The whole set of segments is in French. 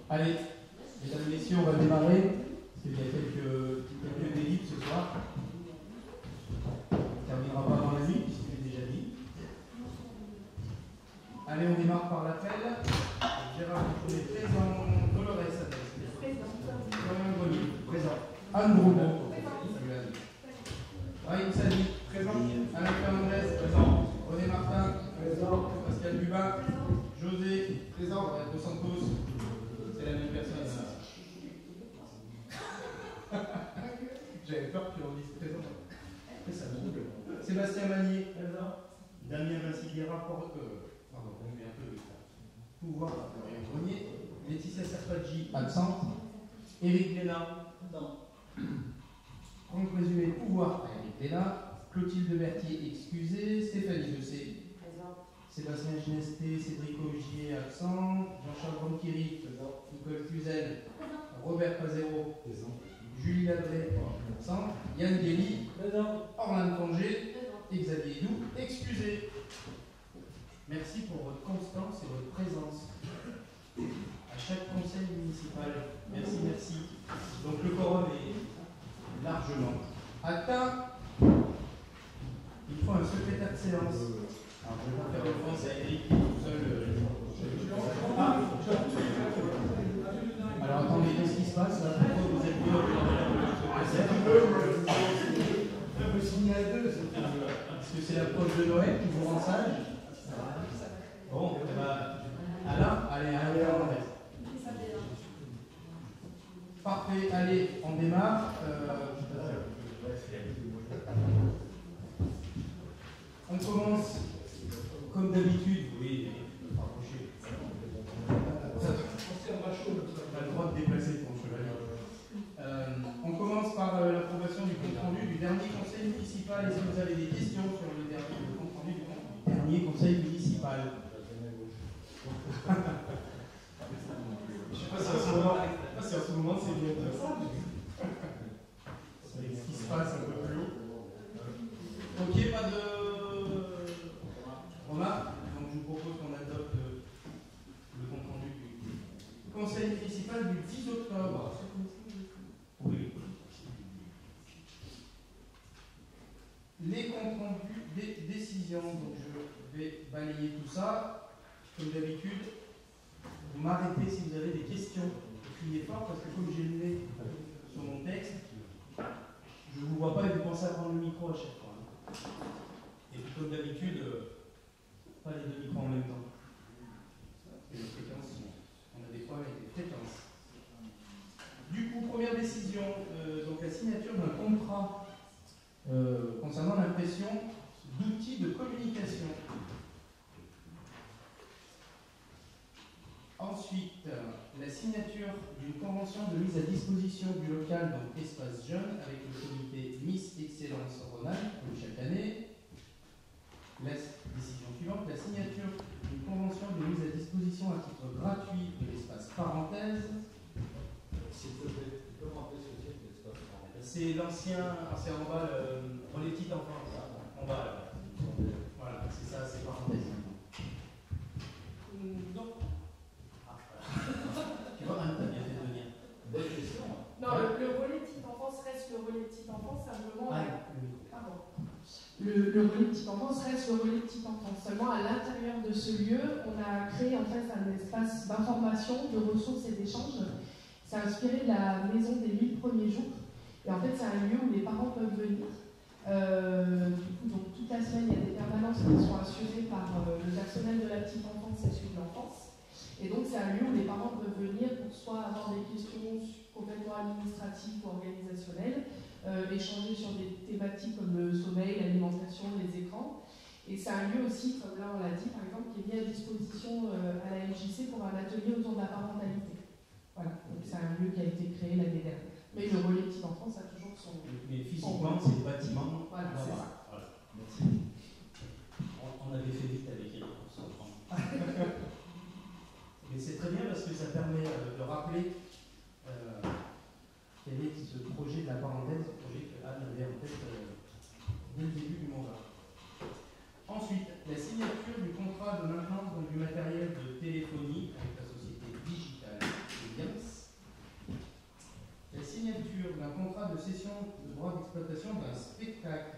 Allez, mesdames et messieurs, on va démarrer, parce qu'il y a quelques délits ce soir. On ne terminera pas avant la nuit, puisqu'il est déjà dit. Allez, on démarre par l'appel. Gérard Dufournet, présent. Dolores Adès. Florian Grenier, présent. Anne Brougon. Salut Anne. Raïm Sadi, présent. Alain Fernandez, présent. René Martin, présent. Pascal Bubin, José, présent. Dos Santos, c'est la même personne. J'avais peur qu'on dise présent. Et ça me double. Sébastien Magnier, présent. Damien Vinciliera, pouvoir, Florian Grenier. Laetitia Serpaggi, absente. Éric Léna, présent. Franck Résumé, pouvoir, Éric Léna. Clotilde Berthier, excusée. Stéphanie Josset, présent. Sébastien Genesté, Cédric Augier, absent. Jean-Charles Banquiri, présent. Nicole Fuzel, Robert Pazero, présent. Julie Ladré, absent. Yann Guély, présent. Orlane Congé, et Xavier Doux, excusé. Merci pour votre constance et votre présence à chaque conseil municipal. Merci, merci. Donc le quorum est largement atteint. Il faut un secrétaire de séance. Alors je vais pas faire offense à Eric qui est tout seul. Alors attendez, qu'est-ce qui se passe là? Pourquoi vous êtes deux signer à deux? Est-ce que c'est l'approche de Noël qui vous rend sage? Bon, Alain, allez, on reste. Parfait, allez, on démarre. On commence, comme d'habitude, oui, rapprocher. On a le droit de déplacer ton cheval. On commence par l'approbation du compte rendu du dernier conseil municipal. Est-ce que vous avez des questions sur le compte rendu du dernier conseil municipal? Je ne sais pas si en ce moment c'est bien de ça. C'est ce qui se passe un peu plus haut. Ok, pas de remarques. Donc je vous propose qu'on adopte le compte rendu du conseil municipal du 10 octobre. Oui. Les comptes rendus des décisions. Donc je vais balayer tout ça. Comme d'habitude, vous m'arrêtez si vous avez des questions. Criez fort parce que comme j'ai le nez sur mon texte, je ne vous vois pas et vous pensez à prendre le micro à chaque fois. Et puis comme d'habitude, pas les deux micros en même temps. Parce que les fréquences, on a des problèmes avec les fréquences. Du coup, première décision, donc la signature d'un contrat concernant l'impression d'outils de communication. Ensuite, la signature d'une convention de mise à disposition du local dans Espace Jeune avec le comité Miss Excellence Rhône-Alpes, comme chaque année. La décision suivante, la signature d'une convention de mise à disposition à titre gratuit de l'espace parenthèse. S'il te plaît, tu peux me rappeler ce que c'est que l'espace parenthèse? C'est l'ancien, c'est en bas, pour les petites enfants, en bas. Voilà, c'est ça, c'est parenthèse. Non. Tu vois, Anne, t'as bien fait de venir. Belle question. Non, le relais petite enfance reste le relais petite enfance, simplement. Pardon. Le relais petite enfance reste le relais petite enfance. Seulement, à l'intérieur de ce lieu, on a créé en fait un espace d'information, de ressources et d'échanges. C'est inspiré de la maison des 1000 premiers jours. Et en fait, c'est un lieu où les parents peuvent venir. Du coup, donc, toute la semaine, il y a des permanences qui sont assurées par le personnel de la petite enfance et celui de l'enfance. Et donc, c'est un lieu où les parents peuvent venir pour soit avoir des questions complètement administratives ou organisationnelles, échanger sur des thématiques comme le sommeil, l'alimentation, les écrans. Et c'est un lieu aussi, comme là on l'a dit par exemple, qui est mis à disposition à la MJC pour un atelier autour de la parentalité. Voilà, donc c'est un lieu qui a été créé l'année dernière. Mais le relais petite enfance a toujours son... Mais physiquement, c'est le bâtiment. Voilà, c'est ça. Voilà. Merci. On avait fait vite avec elle pour se reprendre. Mais c'est très bien parce que ça permet de rappeler quel est ce projet de la parenthèse, ce projet que Anne avait en tête dès le début du mandat. Ensuite, la signature du contrat de maintenance du matériel de téléphonie avec la société digitale. droit d'exploitation d'un spectacle.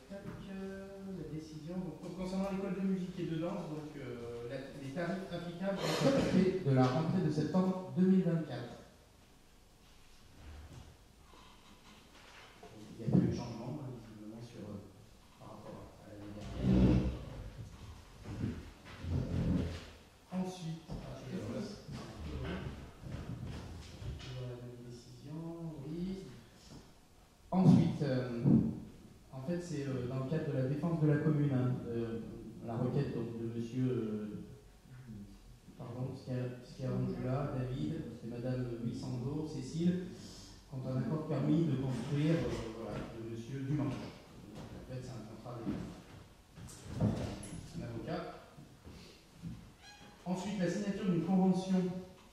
La décision. Donc, concernant l'école de musique et de danse, donc, les tarifs applicables sont appliqués de la rentrée de septembre 2024. Il n'y a pas eu de changement, visiblement, par rapport à l'année dernière. Ensuite, en fait, c'est dans le cadre de la défense de la commune, la requête donc, de monsieur Schiarangula, David, et madame Missando, Cécile, quant à un accord permis de construire de monsieur Dumas. En fait, c'est un contrat d'un avocat. Ensuite, la signature d'une convention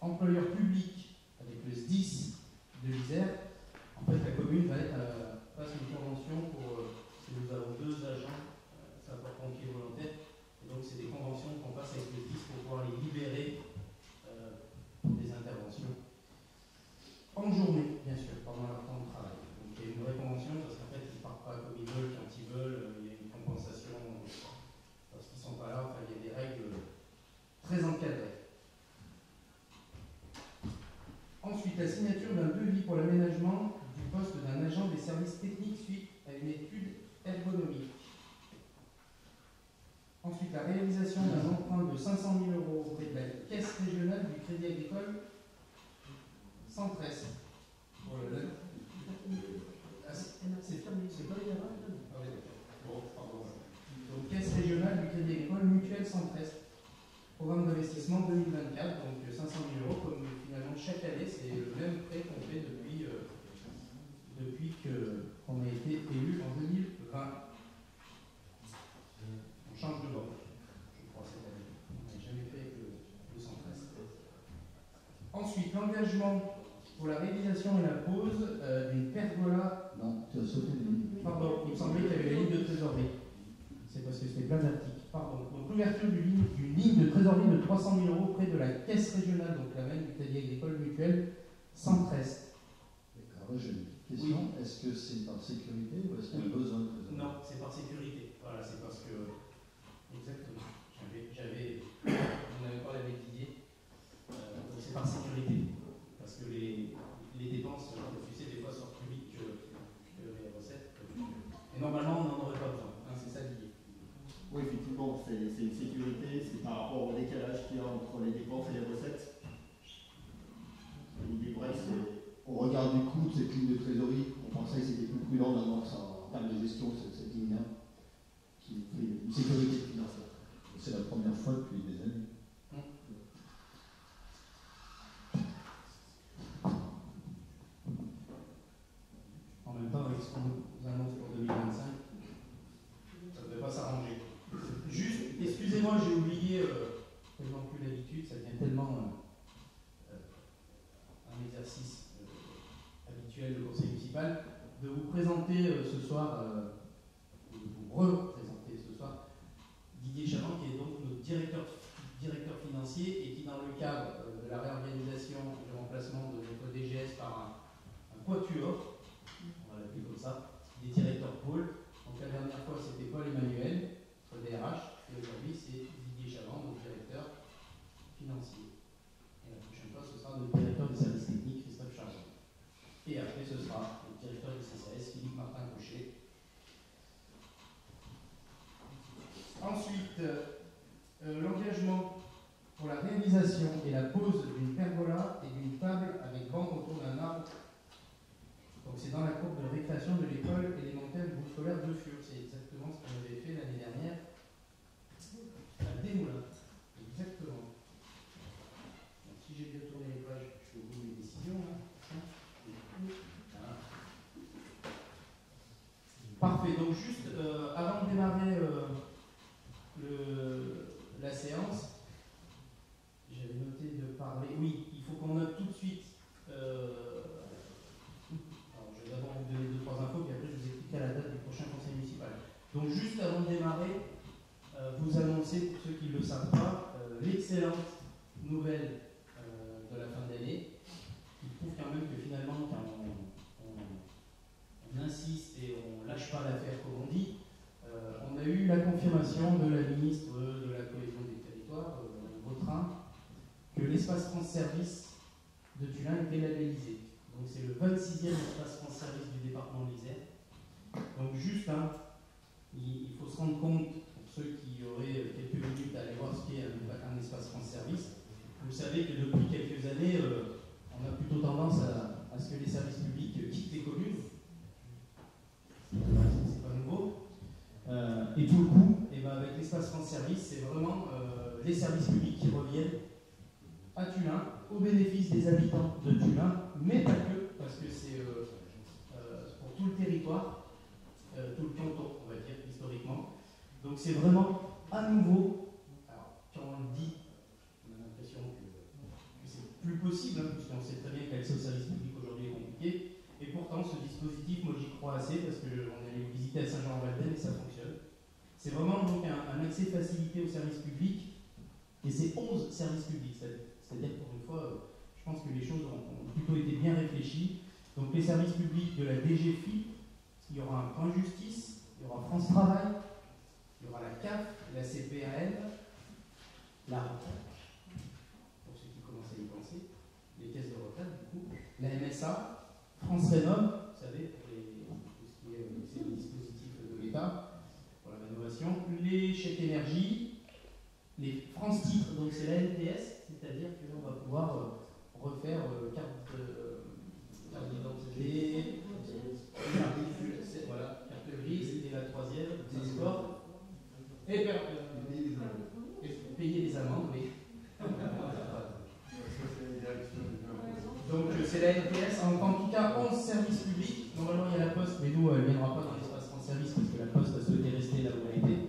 employeur public avec le SDIS de l'Isère. En fait, la commune va passe une convention pour. Nous avons 2 agents sapeurs-pompiers volontaires. Et donc, c'est des conventions qu'on passe avec le SDIS pour pouvoir les libérer pour des interventions. En journée, bien sûr, pendant leur temps de travail. Donc, il y a une vraie convention parce qu'en fait, ils ne partent pas comme ils veulent, quand ils veulent. Il y a une compensation parce qu'ils ne sont pas là. Enfin, il y a des règles très encadrées. Ensuite, la signature d'un devis pour l'aménagement du poste d'un agent des services techniques suite à une étude ergonomique. Ensuite, la réalisation d'un emprunt de 500 000 € auprès de la Caisse régionale du Crédit Agricole 113. C'est pas les erreurs. Bon, pardon. Donc, Caisse régionale du Crédit Agricole Mutuelle 113. Programme d'investissement 2024, donc 500 000 €, comme finalement chaque année, c'est le même prêt qu'on fait depuis qu'on a été élu en 2020. On change de banque, je crois, cette année. On n'a jamais fait que 213. Ensuite, l'engagement pour la réalisation et la pose d'une pergola. Non, tu as sauté les lignes. Pardon, il me semblait qu'il y avait la ligne de trésorerie. C'est parce que c'était plein d'articles. Pardon. Donc, l'ouverture d'une ligne de trésorerie de 300 000 € auprès de la Caisse régionale, donc la même du Crédit Agricole Mutuelle 113. D'accord, j'ai une petite question. Oui. Est-ce que c'est par sécurité ou est-ce qu'il y a besoin de trésorerie? Non, c'est par sécurité. Voilà, c'est parce que. Exactement. On avait parlé avec Didier. Donc, c'est par sécurité. Parce que les dépenses, tu sais, des fois sortent plus vite que les recettes. Et normalement, on n'en aurait pas besoin. C'est ça Didier. Oui, effectivement, c'est une sécurité, c'est par rapport au décalage qu'il y a entre les dépenses et les recettes. L'idée vraie, c'est au regard du coût de cette ligne de trésorerie, on pensait que c'était plus prudent d'avoir ça en termes de gestion, cette ligne-là, qui fait une sécurité financière. C'est la première fois depuis des années. En même temps, avec ce qu'on nous annonce pour 2025, ça ne devait pas s'arranger. Juste, excusez-moi, j'ai oublié, tellement plus l'habitude, ça devient tellement un exercice habituel du conseil municipal, de vous présenter ce soir, de vous représenter ce soir, Didier Chavant, qui est donc notre directeur financier et qui, dans le cadre de la réorganisation et du remplacement de notre DGS par un quatuor, on va l'appeler comme ça, des directeurs pôle. Donc la dernière fois, c'était Paul Emmanuel, le DRH, et aujourd'hui, c'est Didier Chavant, notre directeur financier. Et la prochaine fois, ce sera notre directeur des services techniques, Christophe Chargent. Et après, ce sera le directeur du CCS, Philippe Martin-Cochet. Ensuite, l'engagement pour la réalisation et la pose d'une pergola et d'une table avec banc autour d'un arbre. Donc c'est dans la cour de récréation de l'école élémentaire du groupe scolaire de Fur. C'est exactement ce qu'on avait fait l'année dernière à Desmoulins. Exactement. Donc, si j'ai bien tourné les pages, je suis au bout de mes décisions. Voilà. Parfait. Donc juste avant de démarrer la séance, j'avais noté de parler. Oui, il faut qu'on note tout de suite. Alors, je vais d'abord vous donner 2-3 infos, puis après je vous expliquerai la date du prochain conseil municipal. Donc, juste avant de démarrer, vous annoncer, pour ceux qui ne le savent pas, l'excellente nouvelle la fin d'année, qui prouve quand même que finalement, quand on insiste et on lâche pas l'affaire comme on dit, on a eu la confirmation de la ministre de la Cohésion des Territoires, Vautrin, que l'espace France Service de Tullin était labellisé. Donc c'est le 26e espace France Service du département de l'Isère. Donc juste, il faut se rendre compte, pour ceux qui auraient quelques minutes à aller voir ce qu'est un espace France Service, vous savez que depuis quelques années, on a plutôt tendance à ce que les services publics quittent les communes. C'est pas nouveau. Et pour le coup, avec l'espace France Service, c'est vraiment les services publics qui reviennent à Tullin, au bénéfice des habitants de Tullin, mais pas que, parce que c'est pour tout le territoire, tout le canton, on va dire, historiquement. Donc c'est vraiment à nouveau, alors quand on le dit, on a l'impression que c'est plus possible, puisqu'on sait très bien que l'accès au service public aujourd'hui est compliqué, et pourtant ce dispositif, moi j'y crois assez, parce qu'on est allé le visiter à Saint-Jean-en-Valden et ça fonctionne. C'est vraiment donc un accès facilité au service public, et c'est 11 services publics, c'est-à-dire pour une fois, je pense que les choses ont plutôt été bien réfléchies. Donc les services publics de la DGFiP, il y aura un point justice, il y aura France Travail, il y aura la CAF, la CPAM, la retraite, pour ceux qui commencent à y penser, les caisses de retraite du coup, la MSA, France Rénov', vous savez, pour tout ce qui est les dispositifs de l'État, pour la rénovation, les chèques énergie, les France Titres, donc c'est la NTS, c'est-à-dire qu'on va pouvoir refaire carte d'identité, voilà, carte grise, c'était la troisième, transport, et payer les amendes, oui. Donc c'est la NTS, en tout cas 11 services publics. Normalement il y a la Poste, mais nous elle ne viendra pas dans l'espace France Service parce que la Poste a souhaité rester là où elle était.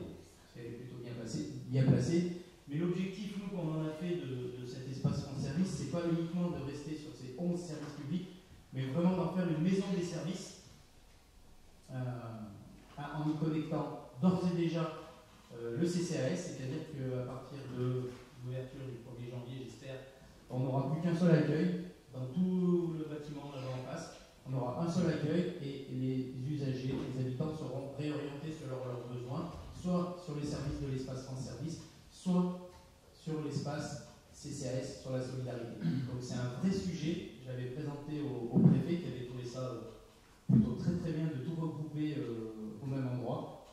Elle est plutôt bien placée. Mais l'objectif, nous, qu'on en a fait de cet espace France Service, c'est pas uniquement de rester sur ces 11 services publics, mais vraiment d'en faire une maison des services en y connectant d'ores et déjà le CCAS, c'est-à-dire qu'à partir de l'ouverture du 1er janvier, j'espère, on n'aura plus qu'un seul accueil dans tout le bâtiment là-bas en face. On aura un seul accueil et les usagers, les habitants seront réorientés selon leurs besoins, soit sur les services de l'espace France Service, soit sur l'espace CCAS, sur la solidarité. Donc c'est un vrai sujet. Je l'avais présenté au préfet qui avait trouvé ça plutôt très très bien de tout regrouper au même endroit.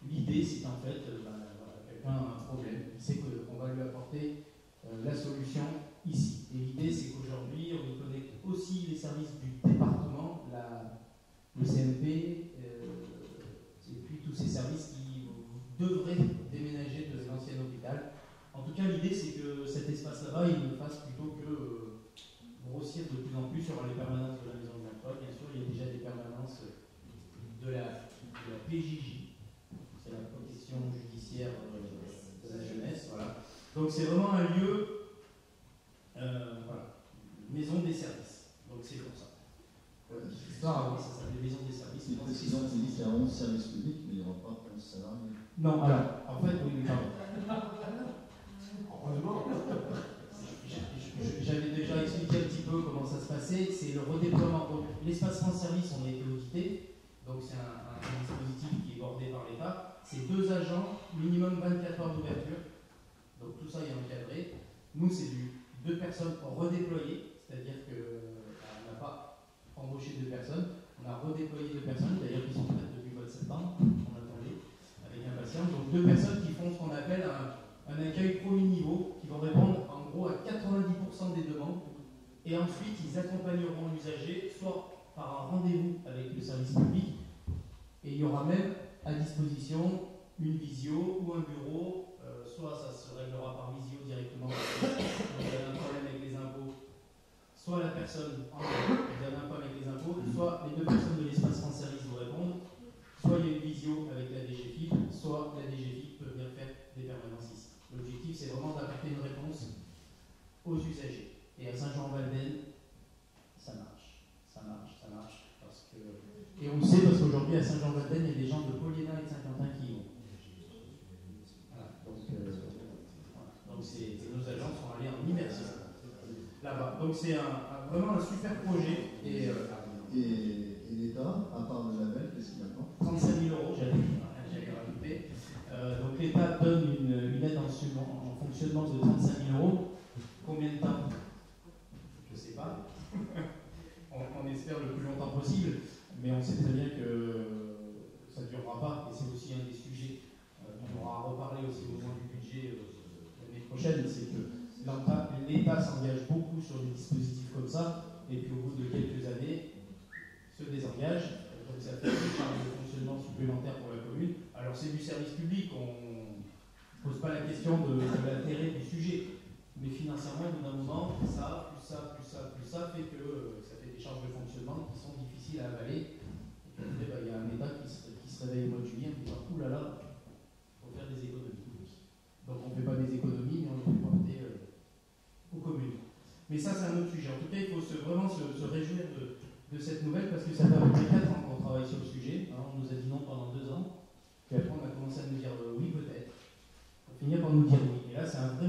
L'idée c'est qu'en fait, quelqu'un a un problème, il sait qu'on va lui apporter la solution ici. Et l'idée c'est qu'aujourd'hui on y connecte aussi les services du département, le CMP, et puis tous ces services qui devraient déménager de l'ancien hôpital. En tout cas, l'idée, c'est que cet espace là-bas, il ne fasse plutôt que grossir de plus en plus. Il y aura les permanences de la maison de l'emploi, bien sûr, il y a déjà des permanences de la PJJ, c'est la protection judiciaire de la jeunesse, voilà. Donc c'est vraiment un lieu, voilà, maison des services. Donc c'est pour ça. L'histoire, oui, ça s'appelle maison des services. Les précisants qui disent qu'il y a 11 services publics, mais il n'y aura pas 11 salariés. Non, alors, en fait, oui, pardon. J'avais déjà expliqué un petit peu comment ça se passait. C'est le redéploiement. Donc, l'espace France Service, on a été audité. Donc, c'est un dispositif qui est bordé par l'État. C'est 2 agents, minimum 24 heures d'ouverture. Donc, tout ça est encadré. Nous, c'est 2 personnes redéployées. C'est-à-dire qu'on n'a pas embauché 2 personnes. On a redéployé 2 personnes, d'ailleurs, qui sont prêtes depuis le mois de septembre. On attendait avec impatience. Donc, 2 personnes qui font ce qu'on appelle un accueil premier niveau, qui vont répondre en gros à 90% des demandes, et ensuite ils accompagneront l'usager soit par un rendez-vous avec le service public, et il y aura même à disposition une visio ou un bureau, soit ça se réglera par visio directement, vous avez un problème avec les impôts, soit la personne en vous avez un problème avec les impôts, soit les 2 personnes de l'espace France Service vous répondent, soit il y a une visio avec la DGFiP, soit la DGFiP peut venir faire des permanences ici. L'objectif, c'est vraiment d'apporter une réponse aux usagers. Et à Saint-Jean-en-Valden, ça marche. Parce que... Et on le sait parce qu'aujourd'hui, à Saint-Jean-en-Valden, il y a des gens de Poliéna et de Saint-Quentin qui y vont. Voilà. Donc nos agents sont allés en immersion là-bas. Donc Donc c'est vraiment un super projet. Et l'État, à part le label, qu'est-ce qu'il attend? 35 000 euros, j'allais rajouter. Donc l'État donne une aide en fonctionnement de 35 000 euros. Combien de temps? Je ne sais pas. on espère le plus longtemps possible, mais on sait très bien que ça ne durera pas, et c'est aussi un des sujets qu'on aura à reparler aussi au moment du budget l'année prochaine, c'est que l'État s'engage beaucoup sur des dispositifs comme ça, et puis au bout de quelques années, se désengage, donc ça fait des charges de fonctionnement supplémentaires pour la commune. Alors c'est du service public, on ne pose pas la question de l'intérêt du sujet, mais financièrement, au bout d'un moment, ça, plus ça, plus ça, plus ça, fait que ça fait des charges de fonctionnement qui sont difficiles à avaler. Et puis après, il y a un État qui se réveille au mois de juillet en disant « Ouh là là, il faut faire des économies ». Donc on ne fait pas des économies, mais on les fait porter aux communes. Mais ça, c'est un autre sujet. En tout cas, il faut vraiment se réjouir de cette nouvelle, parce que ça fait à peu près 4 ans qu'on travaille sur le sujet. On nous a dit non pendant 2 ans, puis après on a commencé à nous dire oui peut-être, pour finir par nous dire oui. Et là c'est un vrai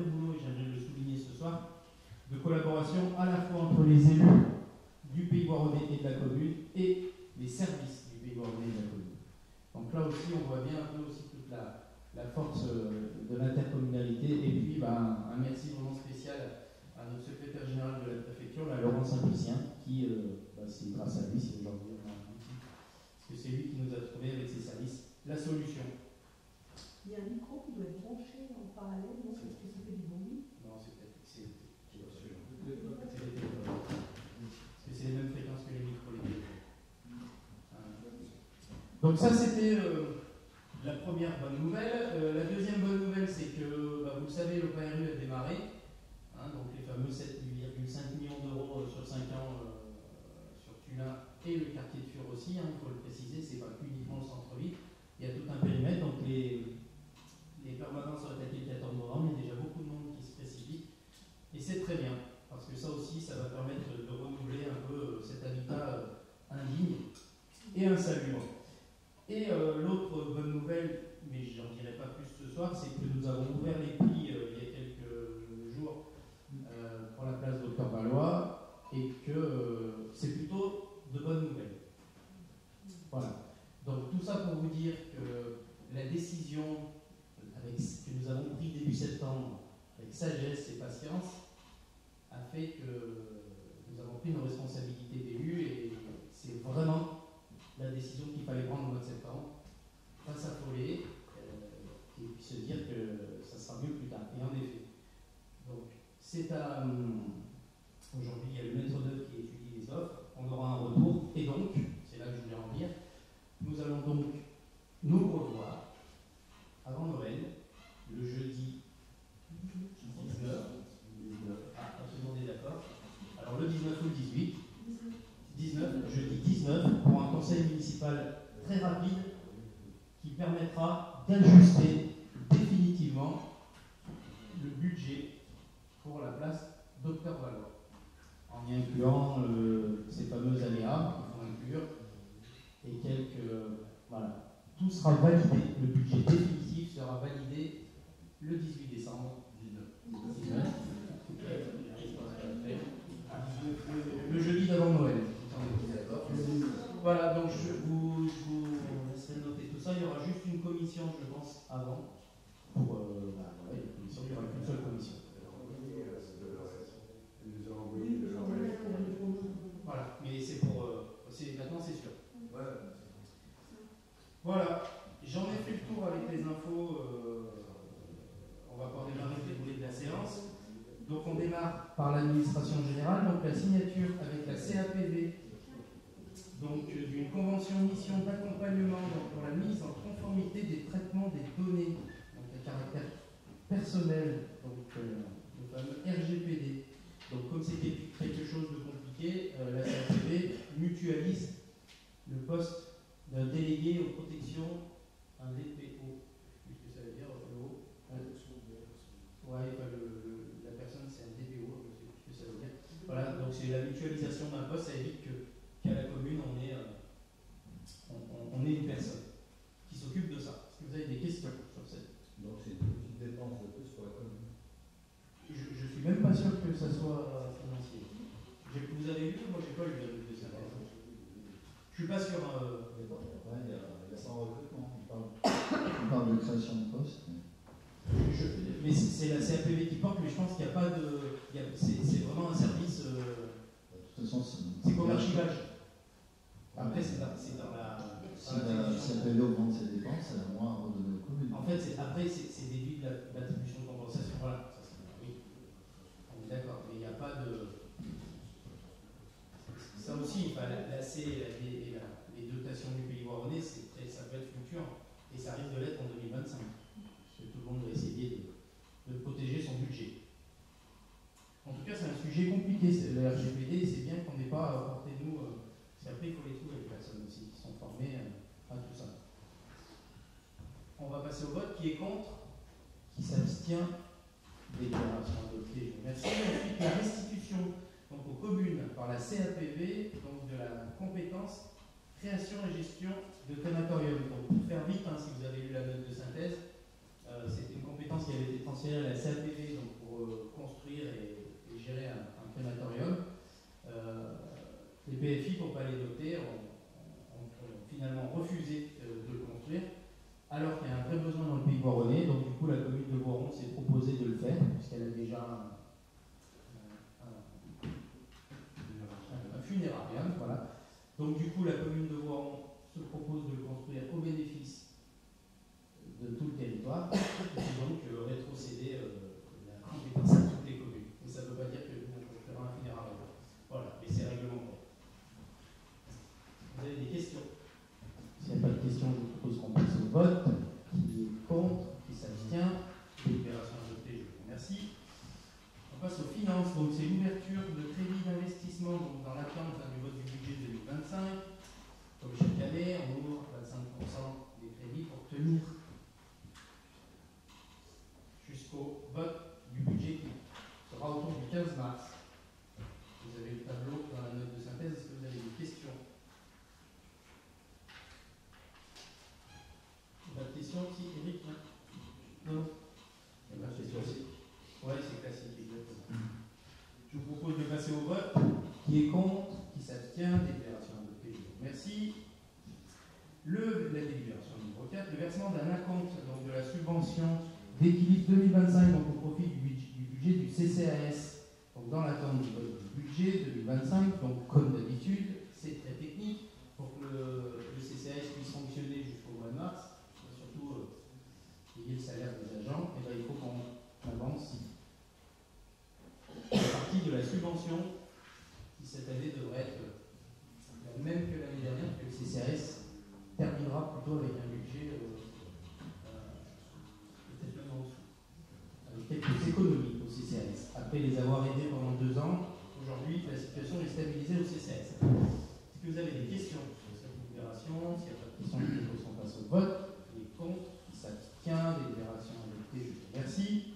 boulot, et j'aimerais le souligner ce soir, de collaboration à la fois entre les élus du Pays Voironnais et de la commune et les services du Pays Voironnais et de la commune. Donc là aussi on voit bien un peu aussi toute la force de l'intercommunalité. Et puis un merci vraiment spécial à notre secrétaire général de la préfecture, Laurent Saint-Lucien, qui, c'est grâce à lui, c'est aujourd'hui un outil. Parce que c'est lui qui nous a trouvé avec ses services la solution. Il y a un micro qui doit être branché en parallèle, non? Parce que ça fait du bruit. Non, c'est peut-être parce que c'est les mêmes fréquences que les micros. Donc ça, c'était la première bonne nouvelle. La deuxième bonne nouvelle, c'est que, vous le savez, l'OPRU a démarré. Donc les fameux 7,5 millions d'euros sur 5 ans sur Tullin et le quartier de Fur aussi, il faut le préciser, c'est pas uniquement le centre-ville, il y a tout un périmètre, donc les permanences sont attaquées le 14 novembre, il y a déjà beaucoup de monde qui se précipite, et c'est très bien, parce que ça aussi, ça va permettre de renouveler un peu cet habitat indigne et insalubre. Et l'autre bonne nouvelle, mais j'en dirai pas plus ce soir, c'est que nous avons ouvert les prix il y a quelques jours pour la place Docteur Valois, et que c'est plutôt de bonnes nouvelles. Voilà. Donc tout ça pour vous dire que la décision que nous avons prise début septembre, avec sagesse et patience, a fait que nous avons pris nos responsabilités d'élus, et c'est vraiment la décision qu'il fallait prendre au mois de septembre, pas s'affoler, et puis se dire que ça sera mieux plus tard. Et en effet, donc c'est aujourd'hui il y a le maître d'œuvre qui étudie les offres, on aura un retour, et donc, c'est là que je voulais en venir, nous allons donc nous revoir avant Noël, le jeudi 19. Ah, tout le monde est d'accord. Alors le 19 ou le 18 jeudi 19, pour un conseil municipal très rapide qui permettra d'ajuster définitivement le budget pour la place Docteur Valois, en y incluant ces fameux aléas qu'il faut inclure et quelques. Voilà. Tout sera validé, le budget définitif sera validé le 18 décembre 19. Le jeudi d'avant Noël. Voilà, donc je vous laisserai noter tout ça. Il y aura juste une commission, je pense, avant. Pour voilà, il n'y aura qu'une seule commission. Voilà, mais c'est pour. Maintenant, c'est sûr. Voilà, j'en ai fait le tour avec les infos. On va pouvoir démarrer le déroulé de la séance. Donc on démarre par l'administration générale, donc la signature avec la CAPV, donc d'une convention mission d'accompagnement pour la mise en conformité des traitements des données, donc à caractère personnel, donc le fameux RGPD. Donc comme c'est quelque chose de compliqué, la CAPV mutualise le poste d'un délégué aux protections, un DPO. Qu'est-ce que ça veut dire, PO? Ouais, la personne c'est un DPO, je ne sais plus ce que ça veut dire. Voilà, donc c'est la mutualisation d'un poste, ça évite qu'à la commune on ait une personne qui s'occupe de ça. Est-ce que vous avez des questions sur cette? Donc c'est une petite dépense de plus pour la commune. Je ne suis même pas sûr que ça soit financier. Vous avez lu? Moi, j'ai pas lu la note de synthèse. Je suis pas sûr. Il y a sans recrutement. On parle de création de postes. Mais c'est la CAPV qui porte, mais je pense qu'il n'y a pas de. C'est vraiment un service. De toute façon, c'est comme l'archivage. Après, c'est dans la. Si la CAPV augmente ses dépenses, elle a moins à redonner aux communes. En fait, après, c'est déduit de l'attribution de compensation. Voilà. Oui. On est d'accord. Mais il n'y a pas de. Ça aussi, enfin, les dotations du Pays Voironnais, ça peut être fluctuant. Et ça risque de l'être en 2025. Parce que tout le monde va essayer de protéger son budget. En tout cas, c'est un sujet compliqué, le RGPD, et c'est bien qu'on n'ait pas apporté nous. C'est après, il faut les trouver, les personnes aussi, qui sont formées à tout ça. On va passer au vote. Qui est contre? Qui s'abstient? Déclaration adoptée. Merci. Ensuite, la restitution donc, aux communes par la CAPV donc de la compétence création et gestion de crématorium. Donc, pour faire vite, si vous avez lu la note de synthèse, c'est une compétence qui avait été transférée à la CAPV donc, pour construire et gérer un crématorium. Les PFI, pour ne pas les doter, ont finalement refusé de le construire, alors qu'il y a un vrai besoin dans le Pays Voironnais. Donc, du coup, la commune de Voiron s'est proposée de le faire, puisqu'elle a déjà un funérarium. Voilà. Donc, du coup, la commune de Voiron se propose de le construire au bénéfice de tout le territoire, et donc rétrocéder la compétence à toutes les communes. Mais ça ne veut pas dire que nous, on construira un funérarium. Voilà, mais c'est réglementaire. Vous avez des questions? S'il n'y a pas de questions, je vous propose qu'on passe au vote. Qui est contre? Qui s'abstient? Délibération adoptée, je vous remercie. On passe aux finances. Donc, c'est l'ouverture de crédits d'investissement dans l'attente du vote du budget 2025. Comme chaque année, on ouvre 25% des crédits pour tenir jusqu'au vote du budget qui sera autour du 15 mars. Vous avez le tableau dans la note de synthèse. Est-ce que vous avez des questions? Pas de questions, si, Eric? Non? Il n'y a pas de questions. Oui, c'est classique, exactement. Je vous propose de passer au vote. Qui est contre? Qui s'abstient? Délibération adoptée. Merci. La délibération numéro 4, le versement d'un acompte donc de la subvention d'équilibre 2025 donc au profit du budget du CCAS. Donc dans l'attente du budget 2025, donc comme d'habitude, c'est très technique pour que le CCAS puisse fonctionner jusqu'au mois de mars, surtout payer le salaire des agents, et bien, il faut qu'on avance la partie de la subvention qui cette année devrait être la même que l'année dernière, que le CCAS terminera plutôt avec un budget peut-être même en dessous, avec quelques économies au CCAS. Après les avoir aidés pendant 2 ans, aujourd'hui la situation est stabilisée au CCAS. Est-ce que vous avez des questions sur cette délibération? S'il n'y a pas de questions, je propose qu'on passe au vote. Qui est contre? Qui s'abstient? Délibération adoptée, je vous remercie.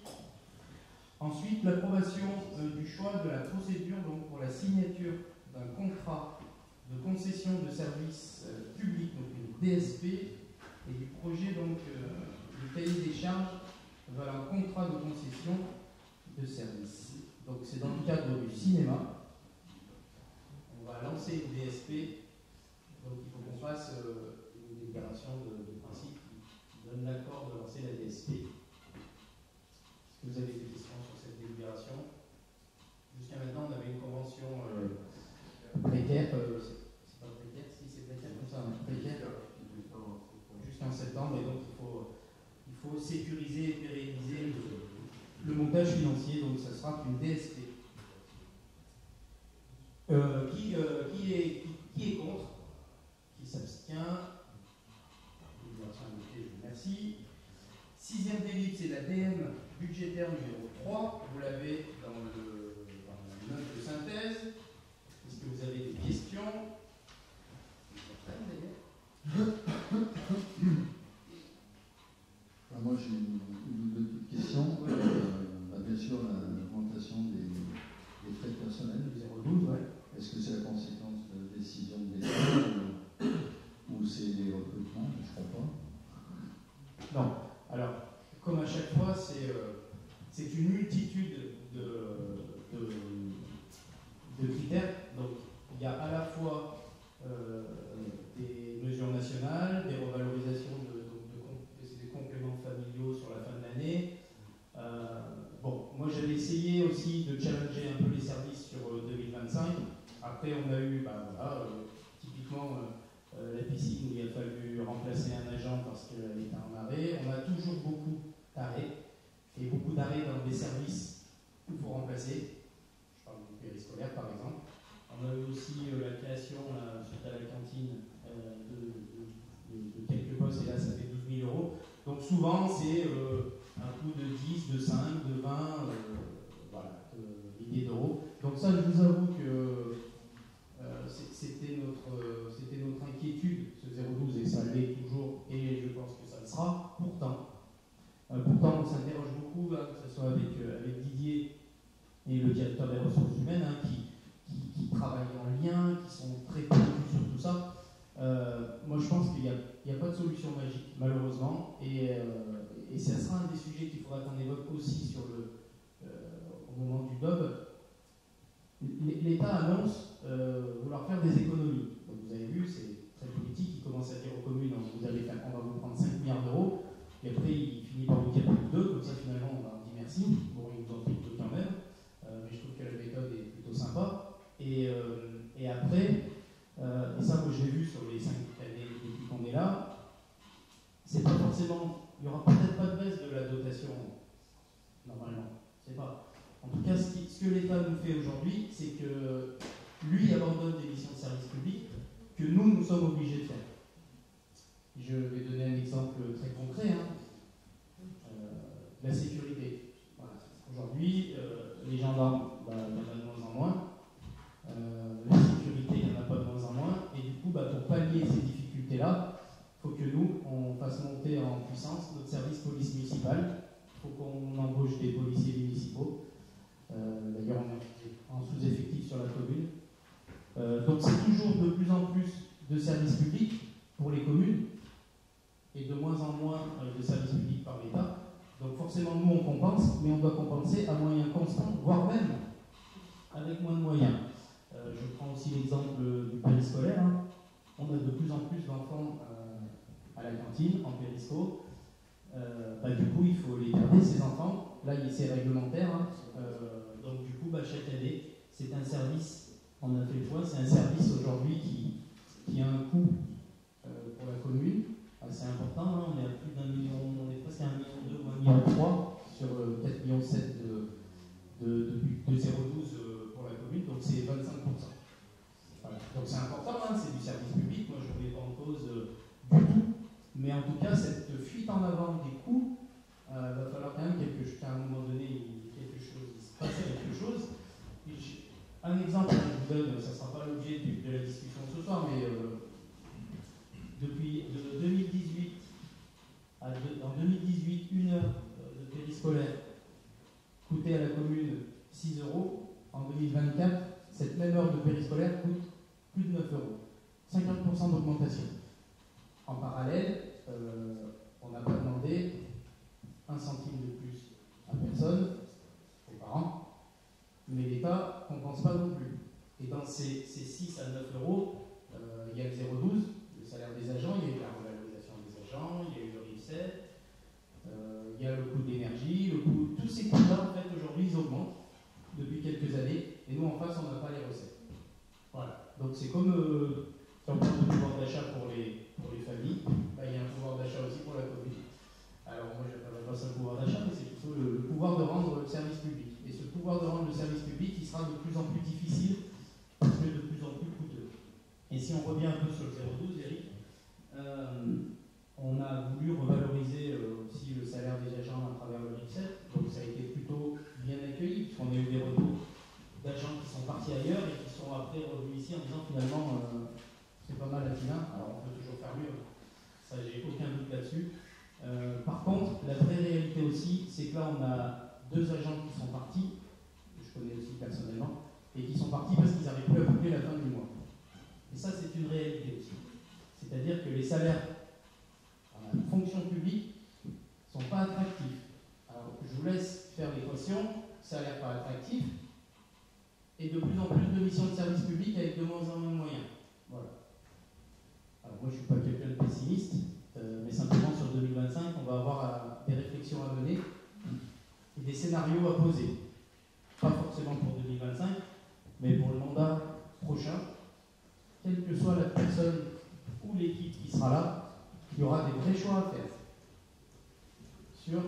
Ensuite, l'approbation du choix de la procédure donc, pour la signature d'un contrat de concession de services publics, donc une DSP, et du projet donc, du cahier des charges vers un contrat de concession de services. Donc c'est dans le cadre du cinéma. On va lancer une DSP, donc il faut qu'on fasse une déclaration de principe qui donne l'accord de lancer la DSP. Est-ce que vous avez des questions sur cette délibération? Jusqu'à maintenant, on avait une convention précaire. C'est pas précaire, si c'est précaire comme ça, précaire jusqu'en septembre, et donc il faut sécuriser et pérenniser le montage financier, donc ça sera une DSP. Qui est contre? Qui s'abstient? Je vous remercie. 6e délite, c'est la DM budgétaire numéro 3. Vous l'avez dans la note de synthèse. Est-ce que vous avez des questions? Moi j'ai une ou deux petites questions. Bien sûr, l'augmentation des frais personnels. 0,12, ouais. Est-ce que c'est la conséquence de la décision de l'État ou c'est des recrutements? Je ne crois pas. Non. Alors, comme à chaque fois, c'est une multitude de critères. Donc il y a à la fois des mesures nationales, des revalorisations des compléments familiaux sur la fin de l'année. Bon, moi j'avais essayé aussi de challenger un peu les services sur 2025. Après on a eu, typiquement la piscine où il a fallu remplacer un agent parce qu'elle était en arrêt. On a toujours beaucoup d'arrêts, et beaucoup d'arrêts dans des services qu'il faut remplacer. Je parle du périscolaire par exemple. On a eu aussi la création, suite à la cantine, de quelques postes, et là ça fait 12 000 €. Donc souvent c'est un coût de 10, de 5, de 20, milliers d'euros. Donc ça, je vous avoue que c'était notre inquiétude, ce 0,12, et ça l'est toujours, et je pense que ça le sera. Pourtant, on s'interroge beaucoup, que ce soit avec Didier et le directeur des ressources humaines, qui travaillent en lien, qui sont très pointus sur tout ça. Moi, je pense qu'il n'y a pas de solution magique, malheureusement, et ça sera un des sujets qu'il faudra qu'on évoque aussi au moment du DOB. L'État annonce vouloir faire des économies. Donc vous avez vu, c'est très politique, il commence à dire aux communes, on va vous prendre 5 milliards d'euros, et après il finit par vous dire plus de 2, comme ça finalement on va dire merci. Bon, il nous en prie quand même, mais je trouve que la méthode est plutôt sympa. Et après, et ça moi je l'ai vu sur les 5 années depuis qu'on est là, c'est pas forcément, il n'y aura peut-être pas de baisse de la dotation, normalement, c'est pas. En tout cas, ce que l'État nous fait aujourd'hui, c'est que lui abandonne des missions de service public que nous sommes obligés de faire. Je vais donner un exemple très concret. La sécurité. Voilà. Aujourd'hui, les gendarmes, il y en a de moins en moins. La sécurité, il n'y en a pas de moins en moins. Et du coup, pour pallier ces difficultés-là, il faut que nous, on fasse monter en puissance notre service police municipale. Il faut qu'on embauche des policiers municipaux. D'ailleurs, on est en sous-effectif sur la commune. Donc c'est toujours de plus en plus de services publics pour les communes et de moins en moins de services publics par l'État. Donc forcément, nous, on compense, mais on doit compenser à moyens constants, voire même avec moins de moyens. Je prends aussi l'exemple du périscolaire. On a de plus en plus d'enfants à la cantine, en périsco. Du coup, il faut les garder, ces enfants. Là, c'est réglementaire. Donc du coup, chaque année, c'est un service, on a fait le choix, c'est un service aujourd'hui qui a un coût pour la commune assez important. On est à plus d'1 million, on est presque à 1,2 million ou 1,3 million sur 4,7 millions de 0,12 pour la commune, donc c'est 25%. Voilà. Donc c'est important, c'est du service public, moi je ne remets pas en cause du tout, mais en tout cas, cette fuite en avant des coûts, va falloir quand même qu'à un moment donné, il se passe quelque chose. Un exemple que je vous donne, ça ne sera pas l'objet de la discussion ce soir, mais depuis 2018, en 2018, 1 heure de périscolaire coûtait à la commune 6 €. En 2024, cette même heure de périscolaire coûte plus de 9 €. 50% d'augmentation. En parallèle, on n'a pas demandé 1 centime de plus à personne, aux parents, mais l'État ne compense pas non plus. Et dans ces 6 à 9 €, il y a le 0,12, le salaire des agents, il y a eu la revalorisation des agents, il y a eu le RICET, il y a le coût de l'énergie, tous ces coûts-là, en fait, aujourd'hui, ils augmentent depuis quelques années, et nous, en face, on n'a pas les recettes. Voilà. Donc c'est comme, si on parle de pouvoir d'achat pour les familles, il y a un pouvoir d'achat aussi pour la commune. Alors moi, je n'appellerai pas ça le pouvoir d'achat, mais c'est plutôt le pouvoir de rendre le service public. Et ce pouvoir de rendre le service public, il sera de plus en plus difficile, parce que de plus en plus coûteux. Et si on revient un peu sur le 0,12, Eric, on a voulu revaloriser aussi le salaire des agents à travers le RICET, donc ça a été plutôt bien accueilli, puisqu'on a eu des retours d'agents qui sont partis ailleurs et qui sont après revenus ici en disant finalement c'est pas mal à Tina, alors on peut toujours faire mieux, ça j'ai aucun doute là-dessus. Par contre, la vraie réalité aussi, c'est que là on a 2 agents qui sont partis, que je connais aussi personnellement, et qui sont partis parce qu'ils n'arrivent plus à boucler la fin du mois. Et ça c'est une réalité aussi. C'est-à-dire que les salaires dans la fonction publique ne sont pas attractifs. Alors je vous laisse faire l'équation, salaire pas attractif, et de plus en plus de missions de service public avec de moins en moins de moyens. Voilà. Alors moi je ne suis pas quelqu'un de pessimiste, mais simplement sur 2025, on va avoir des réflexions à mener et des scénarios à poser. Pas forcément pour 2025, mais pour le mandat prochain, quelle que soit la personne ou l'équipe qui sera là, il y aura des vrais choix à faire sur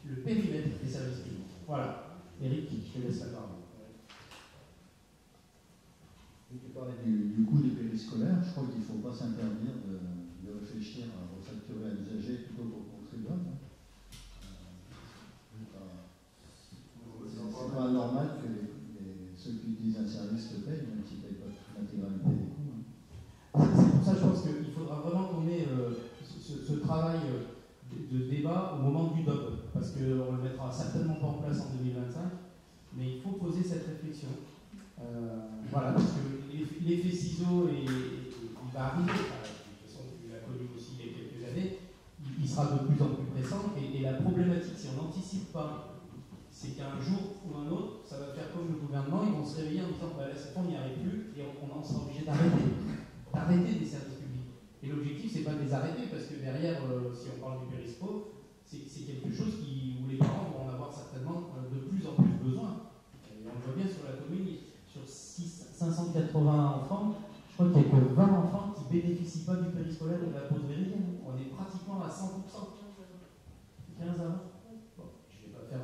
le périmètre des services publics. Voilà. Eric, je te laisse la parole. Tu parlais du coût des périscolaires. Je crois qu'il ne faut pas s'interdire de réfléchir à refacturer à l'usager plutôt qu'au contribuable. C'est pas normal que ceux qui utilisent un service le payent, même s'ils ne payent pas l'intégralité des coûts. C'est pour ça que je pense qu'il faudra vraiment qu'on ait ce travail de débat au moment du DOB, parce qu'on ne le mettra certainement pas en place en 2025, mais il faut poser cette réflexion. Voilà, parce que l'effet ciseau, il va arriver. De toute façon, tu l'as connu aussi il y a quelques années, il sera de plus en plus pressant, et la problématique, si on n'anticipe pas, c'est qu'un jour ou un autre, ça va faire comme le gouvernement, ils vont se réveiller en disant bah, là, cette fois, on n'y arrive plus, et on en sera obligé d'arrêter des services publics. Et l'objectif, c'est pas de les arrêter, parce que derrière, si on parle du périscope, c'est quelque chose où les parents vont en avoir certainement de plus en plus besoin. Et on le voit bien sur la commune, sur 580 enfants, je crois qu'il n'y a que 20 enfants qui ne bénéficient pas du périscolaire ou de la pause méridienne. On est pratiquement à 100%. 15 ans. Bon, je ne vais pas faire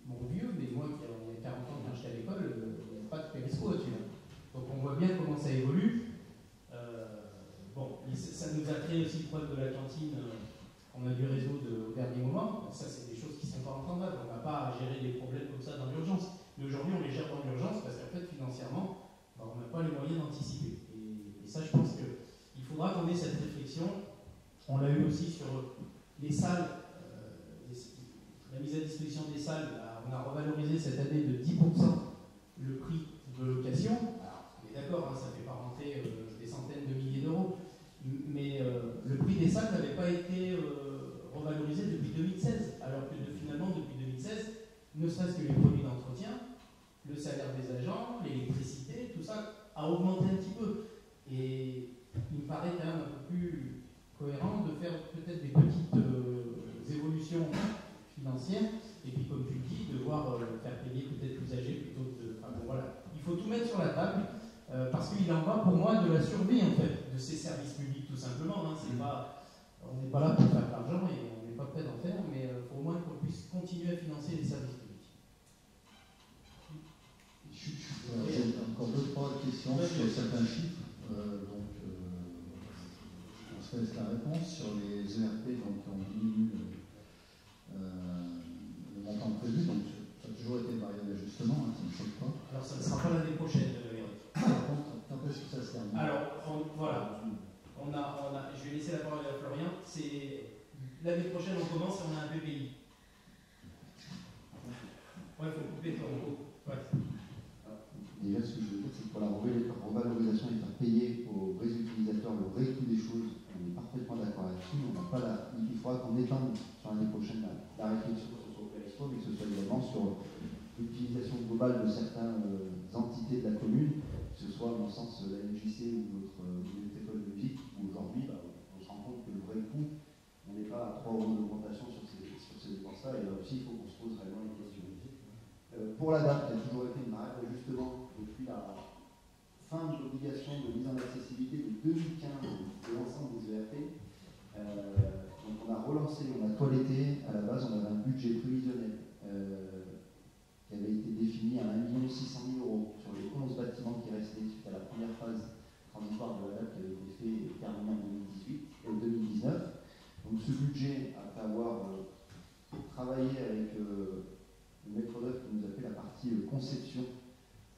mon vieux, mais moi qui ai 40 ans quand j'étais à l'école, il n'y a pas de périsco au-dessus. Donc on voit bien comment ça évolue. Bon, ça nous a créé aussi le problème de la cantine. On a du réseau au dernier moment. Ça, c'est des choses qui ne sont pas entendables. On n'a pas à gérer des problèmes comme ça dans l'urgence. Mais aujourd'hui, on les gère dans l'urgence parce qu'en fait, financièrement, on n'a pas les moyens d'anticiper. Et ça, je pense qu'il faudra qu'on ait cette réflexion. On l'a eu aussi sur les salles, la mise à disposition des salles. On a revalorisé cette année de 10% le prix de location. Alors, on est d'accord, hein, ça ne fait pas rentrer des centaines de milliers d'euros. Mais le prix des salles n'avait pas été revalorisé depuis 2016, alors que finalement, depuis 2016, ne serait-ce que les produits d'entretien, le salaire des agents, l'électricité, tout ça a augmenté un petit peu. Et il me paraît quand même un peu plus cohérent de faire peut-être des petites évolutions financières, et puis comme tu le dis, de voir faire payer peut-être l'usager plutôt que de... Enfin bon, voilà. Il faut tout mettre sur la table. Parce qu'il en va pour moi de la survie en fait de ces services publics tout simplement. Hein. On n'est pas là pour faire de l'argent et on n'est pas prêt d'en faire, mais il faut au moins qu'on puisse continuer à financer les services publics. J'ai encore deux, trois questions sur certains chiffres. On se laisse la réponse sur les ERP donc, on diminue le montant prévu. Donc ça a toujours été variable d'ajustement, hein, ça ne choque pas. Alors ça ne sera pas l'année prochaine. Quand est-ce que ça se termine? Alors, voilà. Je vais laisser la parole à Florian. L'année prochaine, on commence et on a un PPI. Ouais, il faut couper ton mot. Ouais. Déjà, ce que je veux dire, c'est que pour la revalorisation et faire payer aux vrais utilisateurs le vrai coût des choses, on est parfaitement d'accord là-dessus. Il faudra qu'on étende sur l'année prochaine la réflexion, que ce soit au périscope, mais que ce soit également sur l'utilisation globale de certaines entités de la commune, que ce soit, à mon sens, la MJC ou notre école de musique, où aujourd'hui, on se rend compte que le vrai coût, on n'est pas à 3 € d'augmentation sur ces dépenses-là, et là aussi, il faut qu'on se pose réellement les questions. Pour la date, il y a toujours été une règle d'ajustement depuis la fin de l'obligation de mise en accessibilité de 2015 de l'ensemble des ERP. Donc on a relancé, on a toiletté, à la base on avait un budget prévisionnel qui avait été défini à 1 600 000 € sur les 11 bâtiments qui restaient suite à la première phase transitoire de la date qui avait été fait et terminée en 2019. Donc ce budget, après avoir travaillé avec le maître d'œuvre qui nous a fait la partie conception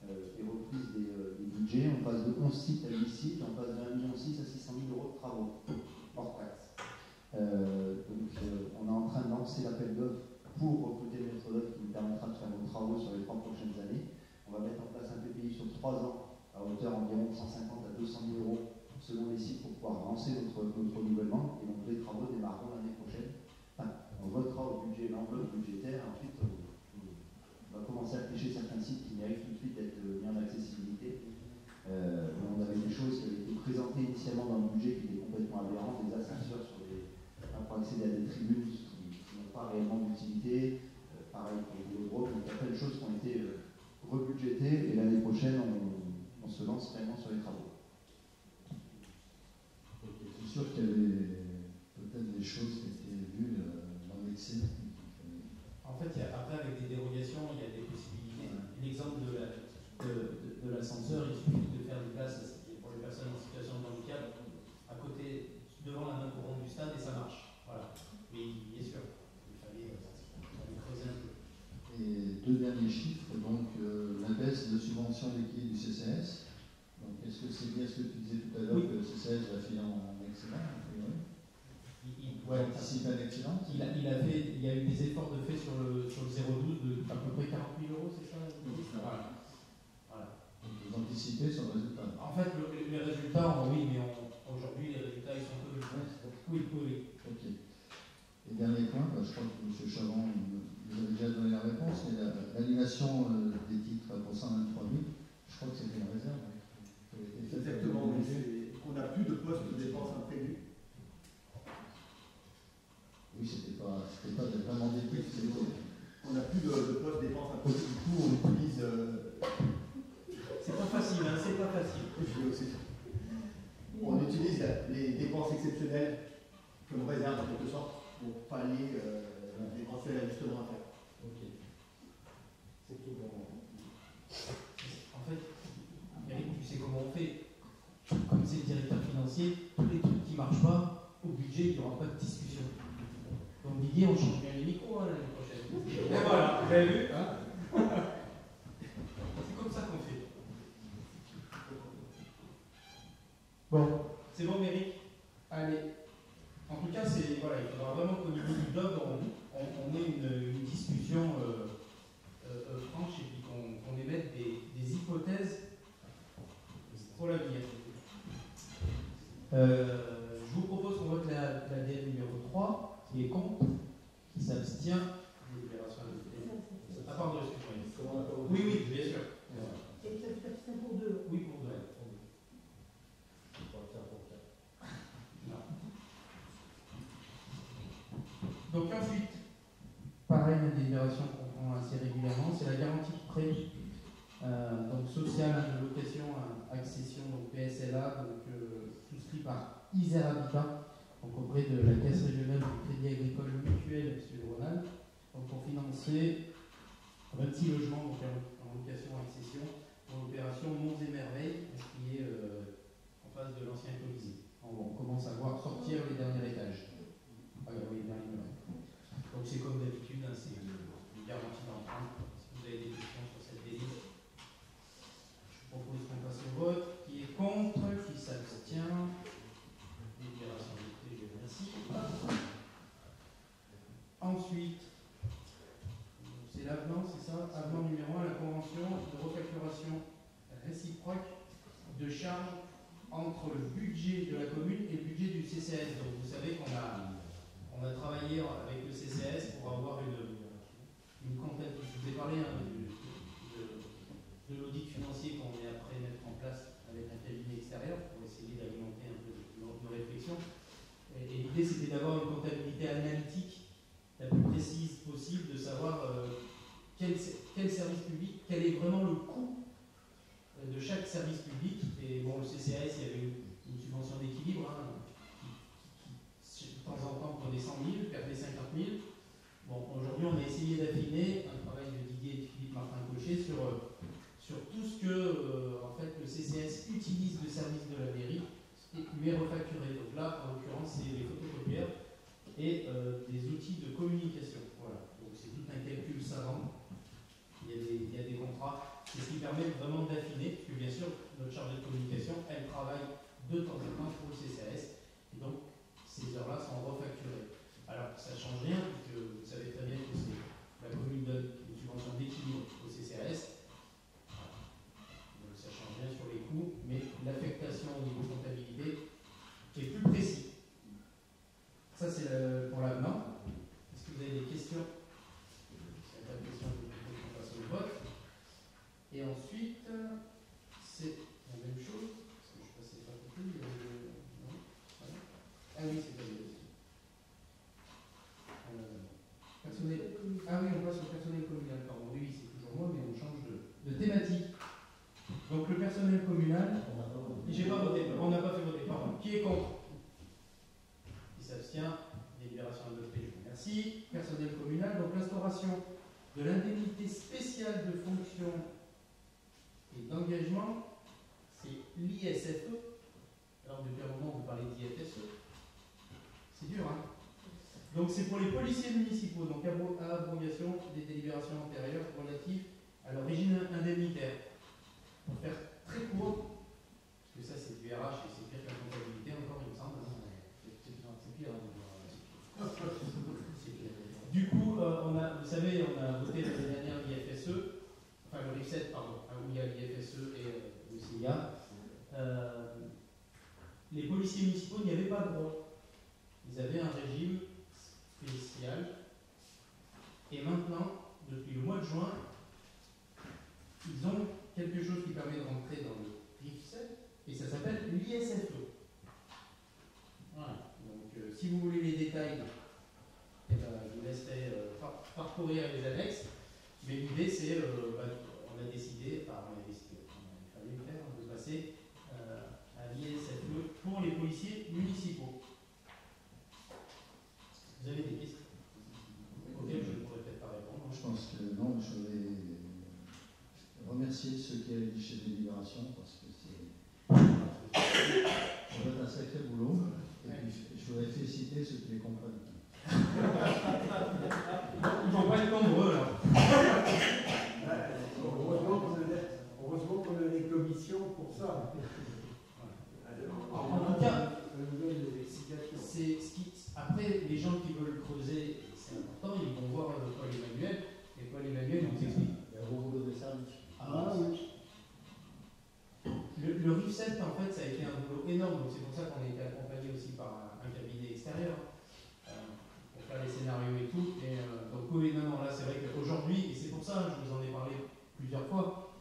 et reprise des budgets, on passe de 11 sites à 8 sites, on passe de 1,6 million à 600 000 € de travaux, hors taxe. Donc on est en train de lancer l'appel d'offres pour recruter le maître d'œuvre qui nous permettra de faire nos travaux sur les 3 prochaines années. On va mettre en place un PPI sur 3 ans à hauteur environ 150 à 200 000 € selon les sites pour pouvoir lancer notre renouvellement, et donc les travaux démarreront l'année prochaine. Enfin, on votera au budget l'enveloppe budgétaire, ensuite on va commencer à pêcher certains sites qui méritent tout de suite d'être tribunes qui n'ont pas réellement d'utilité. Pareil pour les vélodromes, donc il y a plein de choses qui ont été rebudgétées et l'année prochaine on se lance vraiment sur les travaux. C'est sûr qu'il y avait peut-être des choses qui étaient vues dans l'excès. En fait, après, avec des dérogations, il y a des possibilités. L'exemple de l'ascenseur, il suffit de faire des places pour les personnes en situation de handicap à côté, devant la main courante du stade et ça marche. Voilà. Mais bien sûr, il fallait creuser un peu. Et deux derniers chiffres, donc la baisse de subvention liquide du CCS. Donc est-ce que c'est bien ce que tu disais tout à l'heure, que le CCS va finir en excellent, a priori? Il anticipe un excellent. Il y a eu des efforts de fait sur le 012 de à peu près 40 000 euros, c'est ça? Voilà. Donc vous anticipez sur le résultat. En fait, les résultats, oui, mais aujourd'hui, les résultats, ils sont peu bons. Oui. Ok. Et dernier point, je crois que M. Chavon vous avez déjà donné la réponse, mais l'annulation des titres pour 123 000, je crois que c'était une réserve. Exactement, oui. On n'a plus de poste de dépenses imprévues. Oui, c'était pas vraiment des titres. On n'a plus de poste de dépenses imprévues. Du coup, on utilise. C'est pas facile, hein, c'est pas facile. On utilise les dépenses exceptionnelles comme réserve en quelque sorte pour pallier l'éventuel ajustement à faire. Ok. C'est tout bon. En fait, Eric, tu sais comment on fait. Comme c'est le directeur financier, tous les trucs qui ne marchent pas, au budget, il n'y aura pas de discussion. Donc Didier, on change bien les micros l'année prochaine. Et voilà, vous avez vu hein. C'est comme ça qu'on fait. Bon, c'est bon, Eric. Allez. En tout cas, voilà, il faudra vraiment qu'au niveau du blog, on ait une discussion franche et puis qu'on émette des hypothèses pour l'avenir. Je vous propose qu'on vote la DL numéro 3, qui est contre, qui s'abstient. À part de excuse-moi. Oui, bien sûr. Et ça s'abstient pour 2. Oui, pour 2. Donc ensuite, pareil, une délibération qu'on prend assez régulièrement, c'est la garantie de prêt donc sociale, de location, accession, donc PSLA, donc souscrit par Isère Habitat, donc auprès de la Caisse régionale du Crédit Agricole Mutuel Sud-Rhône-Alpes, donc pour financer 26 logements donc en location accession pour l'opération Monts et Merveilles, qui est en face de l'ancien Colisée. On commence à voir sortir les derniers étages. Oui, les derniers murs. Donc c'est comme d'habitude, hein, c'est une garantie d'emprunt. Si vous avez des questions sur cette délire, je propose qu'on passe au vote. Qui est contre, qui s'abstient. Délibération adoptée, merci. Ensuite, c'est l'avenant, c'est ça? Avenant numéro 1, la convention de refacturation réciproque de charges entre le budget de la commune et le budget du CCS. Donc vous savez qu'on a travaillé avec le CCS pour avoir une comptabilité. Je vous ai parlé de l'audit financier qu'on est après mettre en place avec un cabinet extérieur pour essayer d'alimenter un peu nos réflexions. Et l'idée, c'était d'avoir une comptabilité analytique la plus précise possible, de savoir quel service public, quel est vraiment le coût de chaque service public. Et bon, le CCAS, il y avait une subvention d'équilibre qui, de temps en temps, prenait 100 000, perdait 50 000. Bon, aujourd'hui, on a essayé d'affiner un travail de Didier et de Philippe Martin-Cochet sur tout ce que en fait, le CCAS utilise de service de la mairie et lui est refacturé. Donc là, en l'occurrence, c'est les photocopieurs et des outils de communication. Voilà. Donc c'est tout un calcul savant. Il y a des contrats. C'est ce qui permet vraiment d'affiner, puisque bien sûr, notre chargée de communication, elle travaille de temps en temps pour le CCAS. Et donc, ces heures-là sont refacturées. Alors, ça ne change rien, puisque vous savez très bien que la commune donne merci. Personnel communal, donc l'instauration de l'indemnité spéciale de fonction et d'engagement, c'est l'ISFE. Alors depuis un moment, vous parlez d'IFSE. C'est dur, hein? Donc c'est pour les policiers municipaux, donc à abrogation des délibérations antérieures relatives à leur régime indemnitaire. Pour faire très court, parce que ça c'est du RH et c'est pire que la comptabilité encore, il me semble. C'est pire. Du coup, vous savez, on a voté l'année dernière l'IFSE, enfin le RIF7, pardon, où il y a l'IFSE et le CIA. Les policiers municipaux n'y avaient pas droit. Ils avaient un régime spécial. Et maintenant, depuis le mois de juin, ils ont quelque chose qui permet de rentrer dans le RIF7 et ça s'appelle l'ISFE. Voilà. Donc, si vous voulez les détails, je vous laisserai parcourir les annexes. Mais l'idée, c'est, on a décidé, il fallait le faire, de passer à l'ISFE pour les policiers municipaux. Vous avez des questions auxquelles je ne pourrais peut-être pas répondre. Je pense que non, je voudrais remercier ceux qui avaient dit chez Délibération parce que ça va être un sacré boulot. Et puis je voudrais féliciter ceux qui les comprennent. Ils vont pas être nombreux là. Heureusement qu'on a des commissions pour ça. En tout cas, après, les gens qui veulent creuser, c'est important, ils vont voir Paul Emmanuel, et Paul Emmanuel nous explique. Il y a un gros boulot de service. Ah oui. Le RIF7, en fait, ça a été un boulot énorme, donc c'est pour ça qu'on a été accompagné aussi par un cabinet extérieur pour faire les scénarios et tout. Et, donc oui, non, là c'est vrai qu'aujourd'hui, et c'est pour ça, je vous en ai parlé plusieurs fois,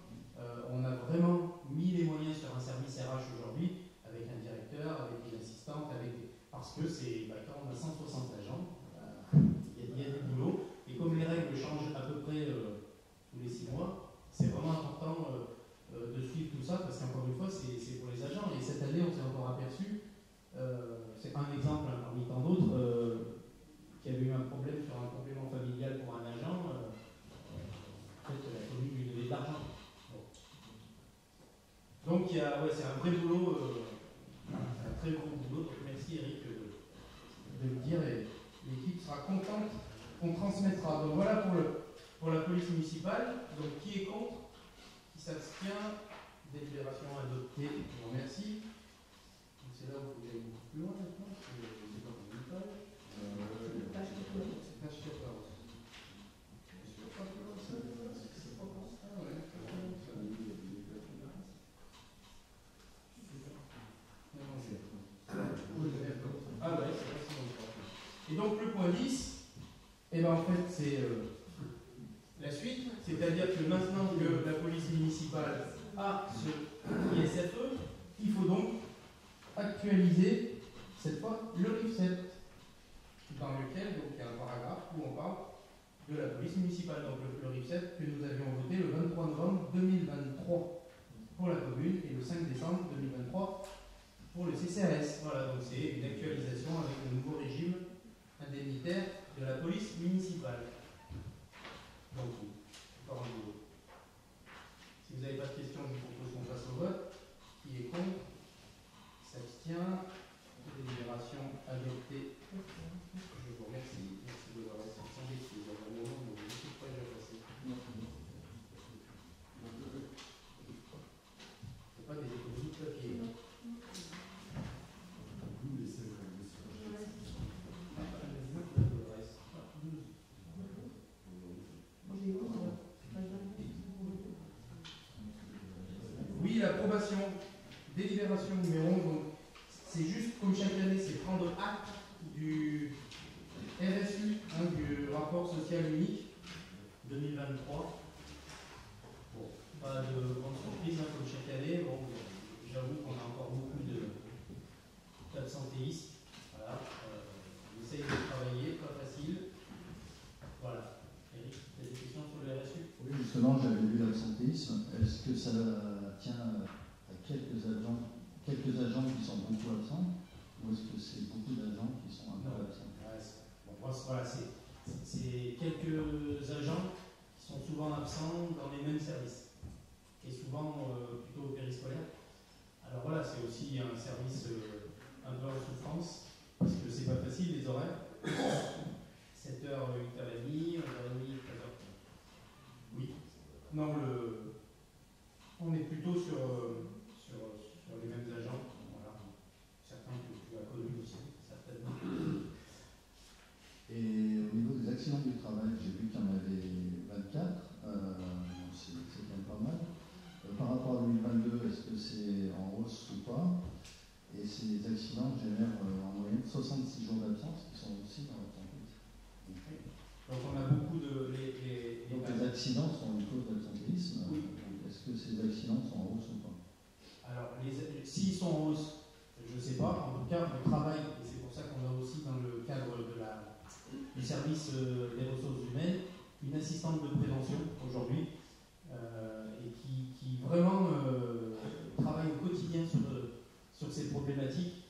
on a vraiment mis les moyens sur un service RH aujourd'hui, avec un directeur, avec une assistante, parce que c'est quand on a 160 agents, il y a du boulot, et comme les règles changent à peu près tous les 6 mois, c'est vraiment important de suivre tout ça, parce qu'encore une fois, c'est pour les agents, et cette année, on s'est encore aperçu, c'est un exemple parmi tant d'autres, qu'il y avait eu un problème sur un complément familial pour un agent, en fait, la commune lui devait de l'argent. Bon. Donc, c'est un vrai boulot, un très gros boulot, donc merci Eric de le dire, et l'équipe sera contente qu'on transmettra. Donc voilà pour la police municipale. Donc qui est contre? Qui s'abstient? Délibération adoptée. Je vous remercie. C'est là où vous allez beaucoup plus loin maintenant. C'est pas combien de pages. Page 14. Ah ouais, c'est pas si longtemps. Et donc le point 10, et ben en fait c'est la suite, c'est-à-dire que maintenant que la police municipale a ce ISFE, il faut donc actualiser cette fois le RIF7, dans lequel donc, il y a un paragraphe où on parle de la police municipale, donc le RIF7 que nous avions voté le 23 novembre 2023 pour la commune et le 5 décembre 2023 pour le CCAS. Voilà, donc c'est une actualisation avec le nouveau régime indemnitaire de la police municipale. Donc, encore un boulot. Si vous n'avez pas de questions, je vous propose qu'on passe au vote. Qui est contre? Qui s'abstient? Délibération adoptée. Je vous remercie. Merci de votre attention. Il y a un moment où je ne suis pas déjà passé. Ce n'est pas des économies de papier. Oui, l'approbation, délibération numéro 11, donc c'est juste comme chaque année, c'est prendre acte du RSU, du rapport social unique 2023. Bon, pas de grande surprise comme chaque année. Bon, j'avoue qu'on a encore beaucoup d'absentéistes. Voilà, on essaye de travailler, pas facile. Voilà. Eric, tu as des questions sur le RSU? Oui, justement, j'avais vu l'absentéisme. Est-ce que ça tient à quelques agents qui sont beaucoup absents, ou est-ce que c'est beaucoup d'agents qui sont un peu absents? Bon, voilà, c'est c'est quelques agents qui sont souvent absents dans les mêmes services, et souvent plutôt périscolaires. Alors voilà, c'est aussi un service un peu en souffrance, parce que c'est pas facile les horaires. 7h, 8h30, 11h30, 13h. Oui. Non, on est plutôt sur les mêmes agents. Voilà. Certains que tu as connus aussi, certainement. Et au niveau des accidents du travail, j'ai vu qu'il y en avait 24, c'est quand même pas mal. Par rapport à 2022, est-ce que c'est en hausse ou pas? Et ces accidents génèrent en moyenne 66 jours d'absence qui sont aussi dans l'absentéisme. Donc on a beaucoup de... Donc les accidents sont une cause d'absentéisme. Oui. Est-ce que ces accidents sont en hausse ou pas? Alors, s'ils sont en hausse, je ne sais pas. En tout cas, on travaille, et c'est pour ça qu'on a aussi dans le cadre du service des ressources humaines, une assistante de prévention aujourd'hui, et qui vraiment travaille au quotidien sur ces problématiques.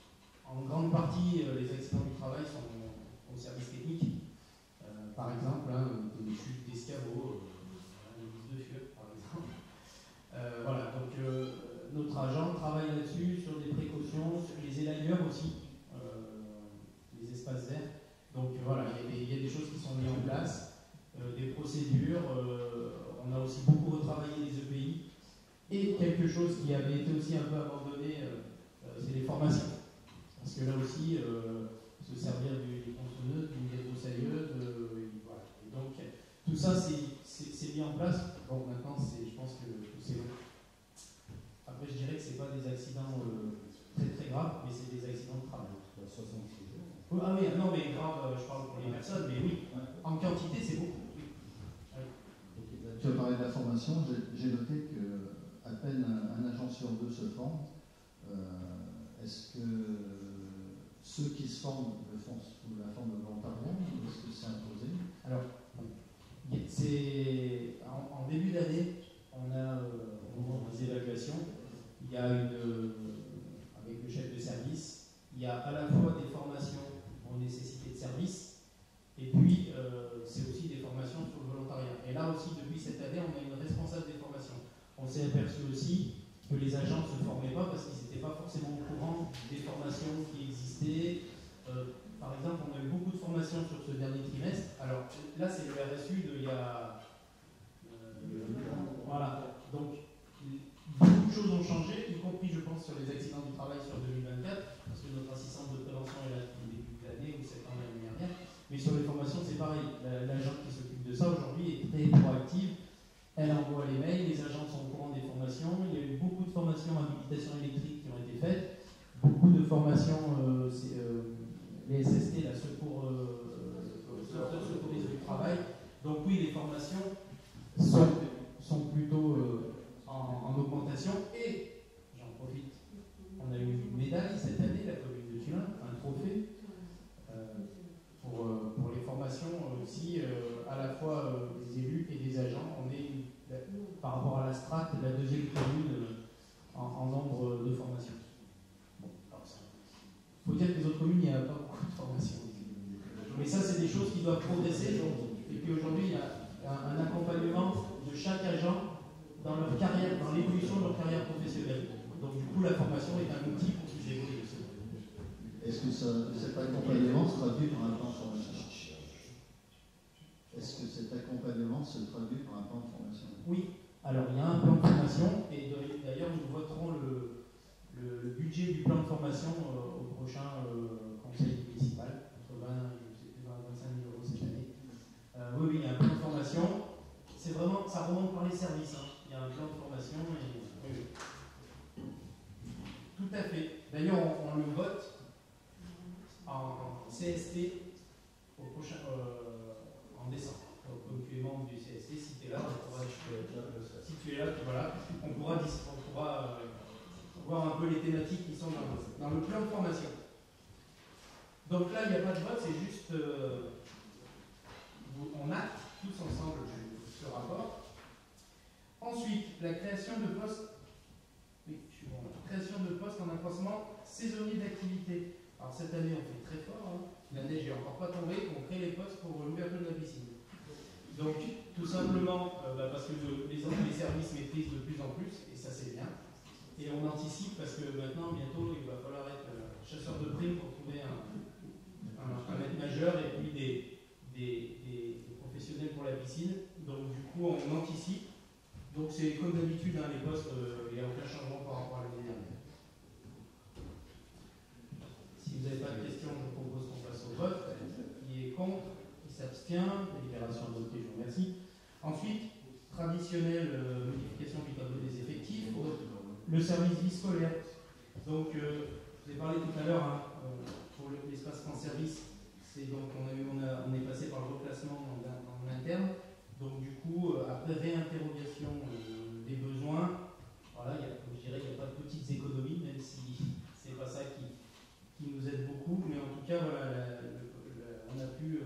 En grande partie, les accidents du travail sont au service technique. Par exemple, des chutes d'escabeaux, des vis de feu, par exemple. Voilà, donc notre agent travaille là-dessus, sur des précautions, sur les élagueurs aussi, les espaces verts. Donc voilà, il y a des choses qui sont mises en place, des procédures. On a aussi beaucoup retravaillé les EPI. Et quelque chose qui avait été aussi un peu abandonné, c'est les formations. Parce que là aussi, se servir du tronçonneuse, d'une débroussailleuse, voilà. Et donc, tout ça, c'est mis en place. Bon, maintenant, je pense que c'est bon. Après, je dirais que ce n'est pas des accidents très très graves, mais c'est des accidents de travail. 66 jours. Ah oui, non, mais grave, je parle pour les personnes, mais oui, en quantité, c'est beaucoup. Oui. Tu as parlé de la formation, j'ai noté qu'à peine un agent sur deux se forme. Est-ce que ceux qui se forment le font sous la forme de volontariat ou est-ce que c'est imposé? Alors, c'est en début d'année, on a au moment des évaluations, il y a avec le chef de service, il y a à la fois des formations en nécessité de service, et puis c'est aussi des formations sur le volontariat. Et là aussi, depuis cette année, on a une responsable des formations. On s'est aperçu aussi que les agents ne se formaient pas parce qu'ils n'étaient pas forcément au courant des formations qui existaient. Par exemple, on a eu beaucoup de formations sur ce dernier trimestre. Alors là, c'est le RSU d'il y a... voilà. Donc, beaucoup de choses ont changé, y compris, je pense, sur les accidents du travail sur 2024, parce que notre assistante de prévention est là depuis le début de l'année, ou septembre l'année dernière. Mais sur les formations, c'est pareil. L'agent qui s'occupe de ça aujourd'hui est très proactive. Elle envoie les mails, les agents sont au courant des formations. Il y a eu beaucoup de formations en habilitation électrique qui ont été faites, beaucoup de formations, les SST, la secours du travail. Donc oui, les formations sont plutôt en augmentation. Et, j'en profite, on a eu une médaille cette année, la commune de Tullin, un trophée pour les formations aussi, à la fois des élus et des agents. On est, par rapport à la strate, la deuxième commune en nombre de formations. Bon, il faut dire que les autres communes, il n'y a pas beaucoup de formations. Mais ça, c'est des choses qui doivent progresser. Et puis aujourd'hui, il y a un accompagnement de chaque agent dans leur carrière, dans l'évolution de leur carrière professionnelle. Donc du coup, la formation est un outil pour qu'ils évoluent. Est-ce que cet accompagnement se traduit par un plan de formation? Est-ce que cet accompagnement se traduit par un plan de formation? Oui. Alors, il y a un plan de formation, et d'ailleurs, nous voterons le budget du plan de formation au prochain conseil municipal, entre 20 et 25 000 euros cette année. Oui, il y a un plan de formation. C'est vraiment, ça remonte par les services. Hein. Il y a un plan de formation. Oui. Tout à fait. D'ailleurs, on le vote en CST au prochain, en décembre. Donc, tu es membre du CST, si tu es là, on pourra si tu es là, voilà, on pourra voir un peu les thématiques qui sont dans le plan de formation. Donc là, il n'y a pas de vote, c'est juste on acte tous ensemble ce rapport. Ensuite, la création de postes. Oui, je suis bon. Création de postes en accroissement saisonnier d'activité. Alors cette année, on fait très fort. Hein. La neige n'est encore pas tombée. On crée les postes pour l'ouverture de simplement parce que les services maîtrisent de plus en plus, et ça c'est bien. Et on anticipe parce que maintenant, bientôt, il va falloir être chasseur de primes pour trouver un maître nageur et puis des professionnels pour la piscine. Donc du coup, on anticipe. Donc c'est comme d'habitude, les postes, il n'y a aucun changement par rapport à l'année dernière. Si vous n'avez pas de questions, je vous propose qu'on passe au vote. Qui est contre? Qui s'abstient? Délibération adoptée, je vous remercie. Ensuite, traditionnelle modification du tableau des effectifs, le service vie scolaire. Donc, je vous ai parlé tout à l'heure pour l'espace France Service, c'est donc on est passé par le reclassement en interne. Donc, du coup, après réinterrogation des besoins, voilà, je dirais qu'il n'y a pas de petites économies, même si c'est pas ça qui nous aide beaucoup, mais en tout cas, voilà, on a pu,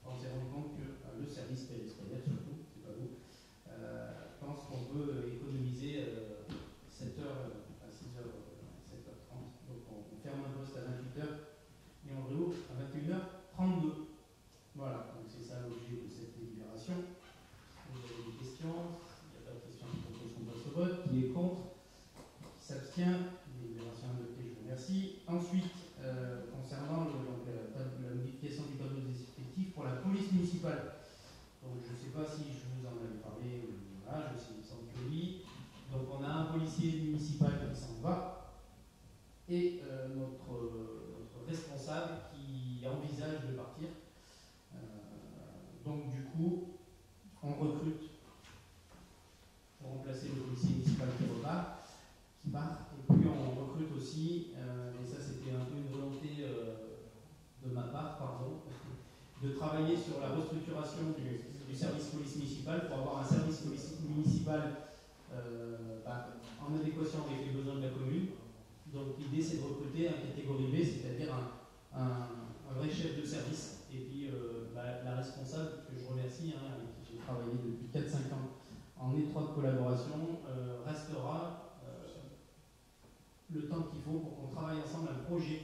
on s'est rendu compte que le service périscolaire, surtout, c'est pas vous, pense qu'on peut économiser 7h à 7h30. Donc on ferme un poste à 28h et on réouvre à 21h32. Voilà, donc c'est ça l'objet de cette délibération. Vous avez des questions? Il n'y a pas de questions, je propose qu'on passe au vote. Qui est contre? Qui s'abstient? Délibération adoptée, je vous remercie. Ensuite, concernant la modification du tableau des effectifs pour la police municipale. Donc je ne sais pas si je vous en avais parlé, voilà, je sais, il me semble que oui. Donc on a un policier municipal qui s'en va et notre responsable qui envisage de partir. Donc du coup, on recrute pour remplacer le policier municipal qui part. Et puis on recrute aussi, et ça c'était un peu une volonté de ma part, de travailler sur la restructuration du service police municipal pour avoir un service police municipal en adéquation avec les besoins de la commune. Donc l'idée c'est de recruter un catégorie B, c'est-à-dire un vrai chef de service. Et puis la responsable, que je remercie, avec qui j'ai travaillé depuis 4-5 ans en étroite collaboration, restera le temps qu'il faut pour qu'on travaille ensemble un projet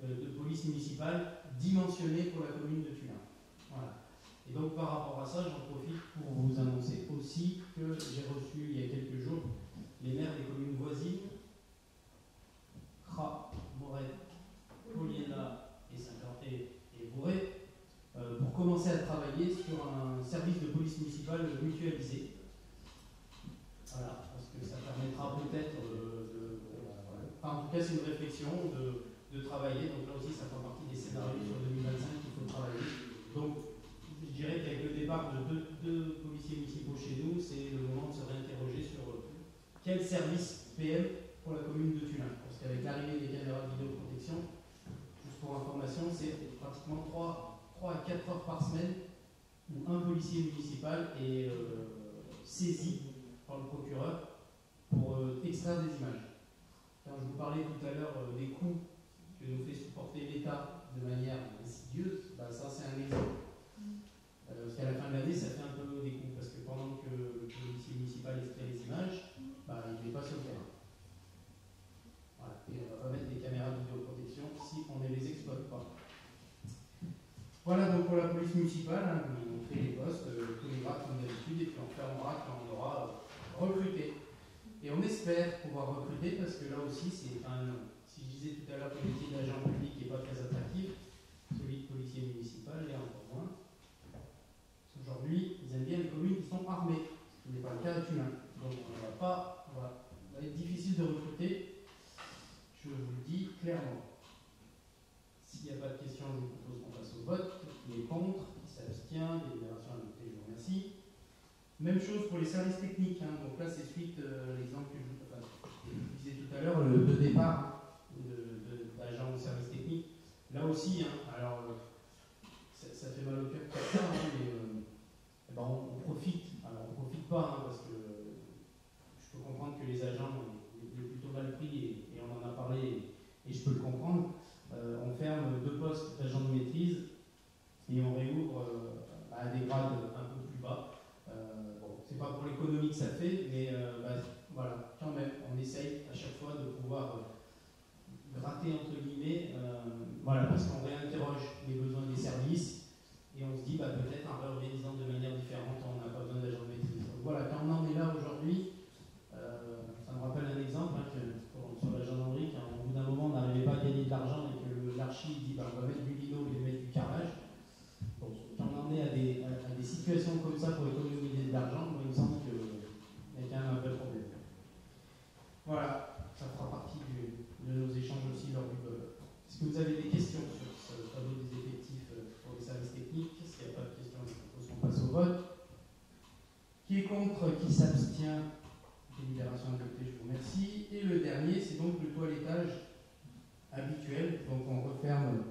de police municipale dimensionné pour la commune de Tullin. Voilà. Et donc par rapport à ça, j'en profite pour vous annoncer aussi que j'ai reçu il y a quelques jours les maires des communes voisines, Cras, Morette, Poliena et Bourré, pour commencer à travailler sur un service de police municipale mutualisé. Voilà, parce que ça permettra peut-être en tout cas c'est une réflexion de travailler, donc là aussi ça fait partie des scénarios sur 2025 qu'il faut travailler. Donc je dirais qu'avec le départ de deux policiers municipaux chez nous, c'est le moment de se réinterroger sur quel service PM pour la commune de Tullin. Parce qu'avec l'arrivée des caméras de vidéoprotection, juste pour information, c'est pratiquement 3 à 4 heures par semaine où un policier municipal est saisi par le procureur pour extraire des images. Quand je vous parlais tout à l'heure des coûts que nous fait supporter l'État de manière insidieuse, ça c'est un exemple. Parce qu'à la fin de l'année, ça fait un peu des coûts, parce que pendant que le policier municipal extrait les images, il n'est pas sur le terrain. Voilà. Et on va pas mettre des caméras de vidéoprotection si on ne les exploite pas. Voilà donc pour la police municipale, on fait les postes, tous les grades comme d'habitude, et puis on fermera quand on aura recruté. Et on espère pouvoir recruter parce que là aussi, si je disais tout à l'heure que le métier d'agent public n'est pas très attractif, celui de policier municipal l'est encore moins. Aujourd'hui, ils aiment bien les communes qui sont armées, ce qui n'est pas le cas à Tullin. Donc va être difficile de recruter, je vous le dis clairement. S'il n'y a pas de questions, je vous propose qu'on passe au vote. Qui est contre, qui s'abstient, délibération adoptée, je vous remercie. Même chose pour les services techniques. Donc là, c'est suite l'exemple que je vous disais tout à l'heure, le départ d'agents de services techniques. Là aussi, alors ça fait mal au cœur de ça, mais on profite. Alors on profite pas parce que je peux comprendre que les agents aient plutôt mal pris et on en a parlé et je peux le comprendre. On ferme 2 postes d'agents de maîtrise et on réouvre à des grades un peu plus bas. C'est pas pour l'économie que ça fait, mais voilà, quand même, on essaye à chaque fois de pouvoir gratter entre guillemets, parce qu'on réinterroge les besoins des services et on se dit peut-être en réorganisant de manière différente en situation comme ça pour économiser de l'argent, moi, il me semble qu'il y a quand même un vrai problème. Voilà, ça fera partie de nos échanges aussi lors du blog. Est-ce que vous avez des questions sur ce tableau des effectifs pour les services techniques? S'il n'y a pas de questions, je propose qu'on passe au vote. Qui est contre? Qui s'abstient? Délibération adoptée, je vous remercie. Et le dernier, c'est donc le toilettage habituel. Donc on referme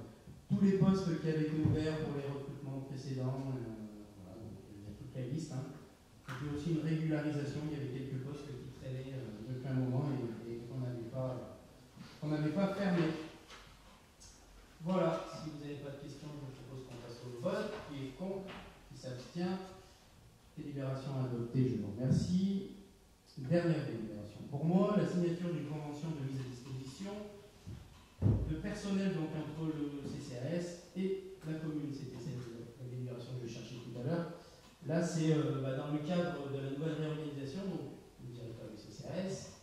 tous les postes qui avaient été ouverts pour les recrutements précédents. Voilà, donc il y a toute la liste. Hein. Et puis aussi une régularisation. Il y avait quelques postes qui traînaient depuis un moment et qu'on n'avait pas fermé. Voilà, si vous n'avez pas de questions, je vous propose qu'on passe au vote. Qui est contre? Qui s'abstient? Délibération adoptée, je vous remercie. Dernière délibération. Pour moi, la signature d'une convention de mise à disposition de personnel donc, entre le CCAS et la commune. C'était la délibération que je cherchais tout à l'heure. Là, c'est dans le cadre de la nouvelle réorganisation, donc le directeur du CCAS,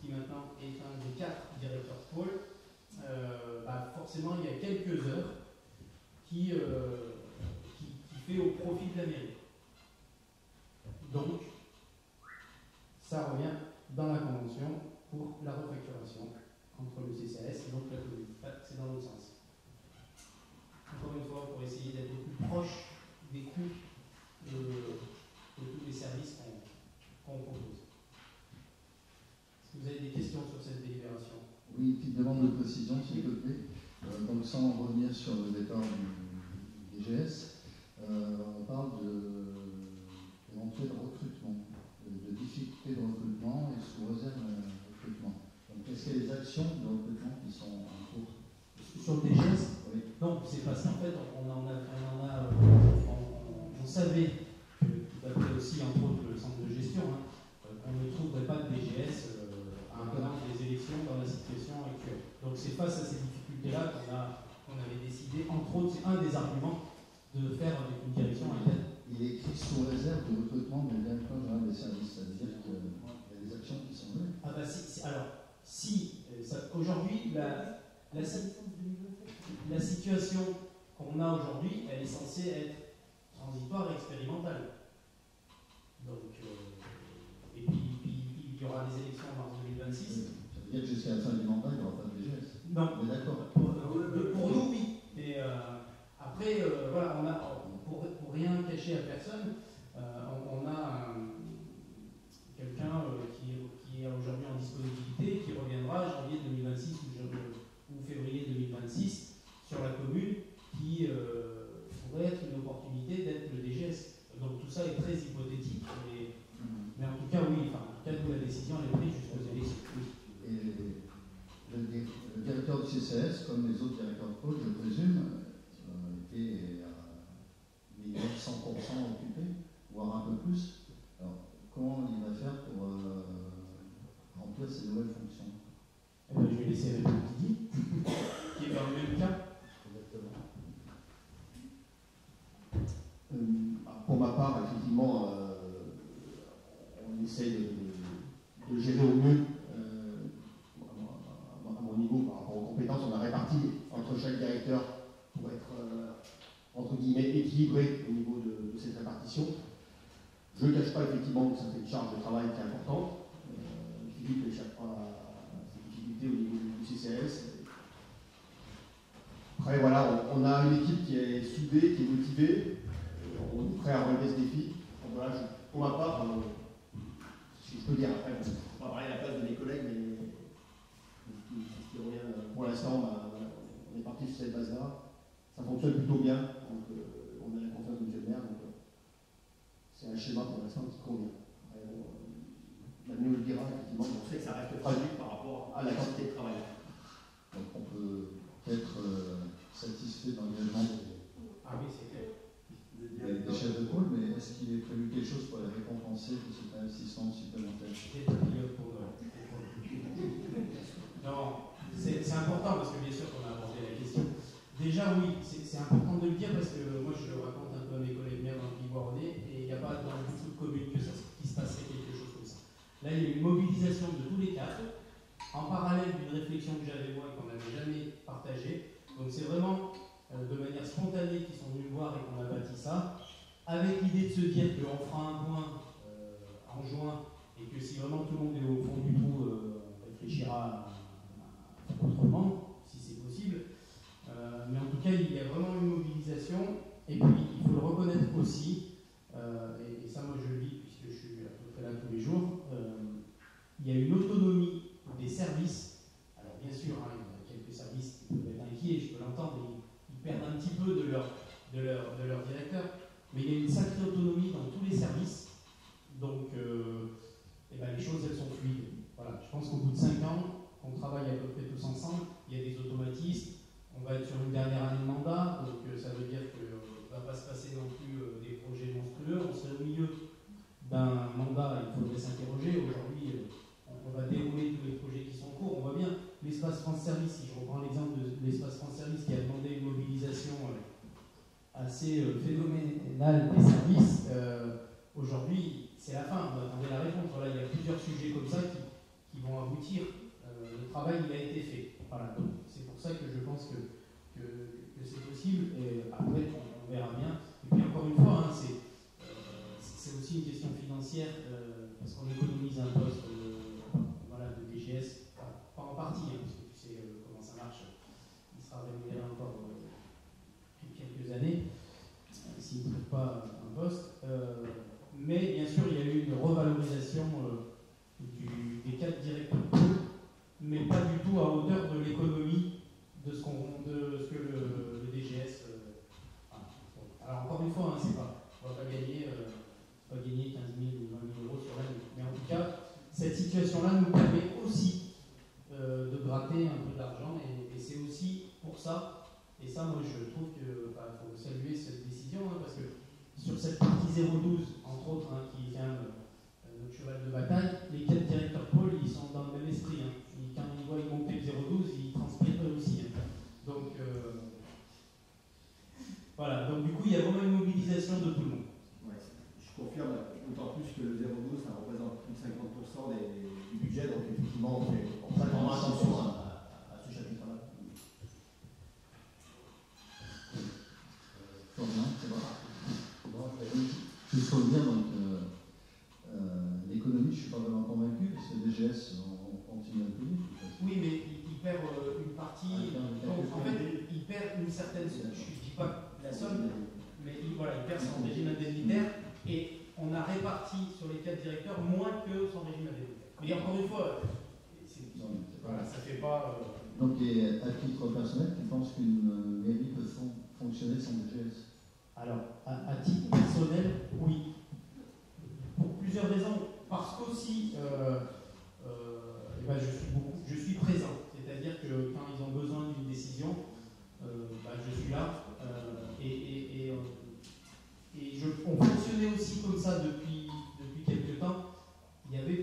qui maintenant est un des 4 directeurs de pôle. Forcément, il y a quelques heures qui fait au profit de la mairie. Donc, ça revient dans la convention pour la refacturation entre le CCAS et donc la commune. C'est dans l'autre sens. Encore une fois, pour essayer d'être le plus proche des coûts de tous les services qu'on propose. Est-ce que vous avez des questions sur cette délibération? Oui, petite demande de précision, s'il te plaît. Donc, sans revenir sur le départ du DGS, on parle d'éventuel recrutement, de difficultés de recrutement et sous réserve de recrutement. Donc, est-ce qu'il y a des actions de recrutement qui sont en cours? Sur le DGS? Oui. Non, c'est parce qu'en fait, on savait qu'il y avait aussi, entre autres, le centre de gestion, qu'on ne trouverait pas de DGS à un an des élections dans la situation actuelle. Donc, c'est face à ces difficultés-là qu'on avait décidé, entre autres, c'est un des arguments de faire une direction interne. Il est écrit sous réserve de recrutement du directeur général des services. Ça veut dire qu'il y a des actions qui sont menées. Ah bah aujourd'hui, la situation qu'on a aujourd'hui, elle est censée être transitoire et expérimentale. Donc, et puis, il y aura des élections en mars 2026. Ça veut dire que jusqu'à la fin du mandat, il n'y aura pas de DGS. Non. On est d'accord. Pour nous, oui. Et après, voilà, pour rien cacher à personne, on a quelqu'un qui est aujourd'hui en disponibilité, qui reviendra janvier 2026 ou février 2026 sur la commune, qui pourrait être une opportunité d'être le DGS. Donc tout ça est très hypothétique, mais en tout cas, oui, en tout cas, nous, la décision elle est prise jusqu'aux élections. Et le directeur du CCS, comme les autres directeurs de pôle, je présume, était à 100% occupé, voire un peu plus. Alors, comment il va faire pour remplir ses nouvelles fonctions? Je vais laisser répondre Didier, qui est dans le même cas. Pour ma part, effectivement, on essaye de gérer au mieux à mon niveau par rapport aux compétences. On a réparti entre chaque directeur pour être entre guillemets équilibré au niveau de cette répartition. Je ne cache pas effectivement que ça fait une charge de travail qui est importante. Philippe n'échappe pas à ces difficultés au niveau du CCAS. Après, voilà, on a une équipe qui est soudée, qui est motivée. On est prêt à relever ce défi. Donc voilà, pour ma part, si je peux dire, après, on va parler à la place de mes collègues, mais ce qui revient pour l'instant, on est parti sur cette base-là. Ça fonctionne plutôt bien, donc on a la confiance de M. le maire, donc c'est un schéma pour l'instant qui convient. L'avenir le dira, effectivement, on sait que ça reste fragile par rapport à la quantité de travail. Donc on peut être satisfait dans l'engagement des chefs de pôle, mais est-ce qu'il est prévu quelque chose pour les récompenser de cet investissement supplémentaire? Non, c'est important parce que bien sûr qu'on a abordé la question. Déjà oui, c'est important de le dire parce que moi je le raconte un peu à mes collègues maires dans le Pays-Voironnais et il n'y a pas dans beaucoup de communes qu'il se passerait quelque chose comme ça. Là il y a une mobilisation de tous les cadres en parallèle d'une réflexion que j'avais moi et qu'on n'avait jamais partagée. Donc c'est vraiment de manière spontanée qu'ils sont venus me voir et qu'on a bâti ça, avec l'idée de se dire qu'on fera un point en juin et que si vraiment tout le monde est au fond du trou, on réfléchira à faire autrement, si c'est possible. Mais en tout cas, il y a vraiment une mobilisation. Et puis, il faut le reconnaître aussi, et ça, moi, je le dis, puisque je suis à peu près là tous les jours, il y a une autonomie des services. Alors, bien sûr, hein, il y a quelques services qui peuvent être inquiets, je peux l'entendre, ils perdent un petit peu de leur directeur, mais il y a une sacrée autonomie dans tous les services. Donc, les choses, elles sont fluides. Voilà, je pense qu'au bout de 5 ans, qu'on travaille à peu près tous ensemble, il y a des automatismes. On va être sur une dernière année de mandat, donc ça veut dire que ne va pas se passer non plus des projets monstrueux. On serait au milieu d'un mandat, il faudrait s'interroger. Aujourd'hui, on va dérouler tous les projets qui sont en cours. On voit bien l'espace France Service, si je reprends l'exemple de l'espace France Service qui a demandé une mobilisation assez phénoménale des services. Aujourd'hui, c'est la fin, on attendait la réponse. Voilà, il y a plusieurs sujets comme ça qui vont aboutir. Le travail, il a été fait. Voilà, donc c'est pour ça que je pense que c'est possible. Et après, on verra bien. Et puis encore une fois, hein, c'est aussi une question financière, parce qu'on économise un poste de DGS, pas en partie, hein, parce que tu sais comment ça marche. Il sera rémunéré encore depuis quelques années, s'il ne traite pas un poste. Mais bien sûr, il y a eu une revalorisation des 4 directeurs de pôle, mais pas du tout à hauteur de l'économie de ce que le DGS. Alors encore une fois, hein, on ne va pas gagner 15 000 ou 20 000 euros sur l'année. Mais en tout cas, cette situation-là nous permet aussi de gratter un peu d'argent, et c'est aussi pour ça. Et ça, moi, je trouve qu'il faut saluer cette décision, hein, parce que sur cette partie 012, entre autres, hein, qui est quand même notre cheval de bataille, les 4 directeurs pôle, ils sont dans le même esprit. Hein. Quand ils voient monter le 012, ils transpirent eux aussi. Hein. Donc, voilà. Donc, du coup, il y a vraiment une mobilisation de tout le monde. Ouais, je confirme, d'autant plus que le 012, ça représente plus de 50% du budget, donc effectivement, on fait vraiment attention à ce chapitre-là. Juste pour dire, donc, l'économie, je ne suis pas vraiment convaincu, parce que le DGS, on continue à payer. Oui, mais il perd une partie. Donc, en fait, il perd une certaine somme. Je ne dis pas la somme, mais il perd son régime indemnitaire, et on a réparti sur les 4 directeurs moins que son régime indemnitaire. Mais encore une fois, ça ne fait pas. Donc, et à titre personnel, tu penses qu'une mairie peut fonctionner sans DGS? Alors, à titre personnel, oui. Pour plusieurs raisons. Parce qu'aussi, je suis présent. C'est-à-dire que quand ils ont besoin d'une décision, je suis là. On fonctionnait aussi comme ça depuis quelques temps. Il y avait,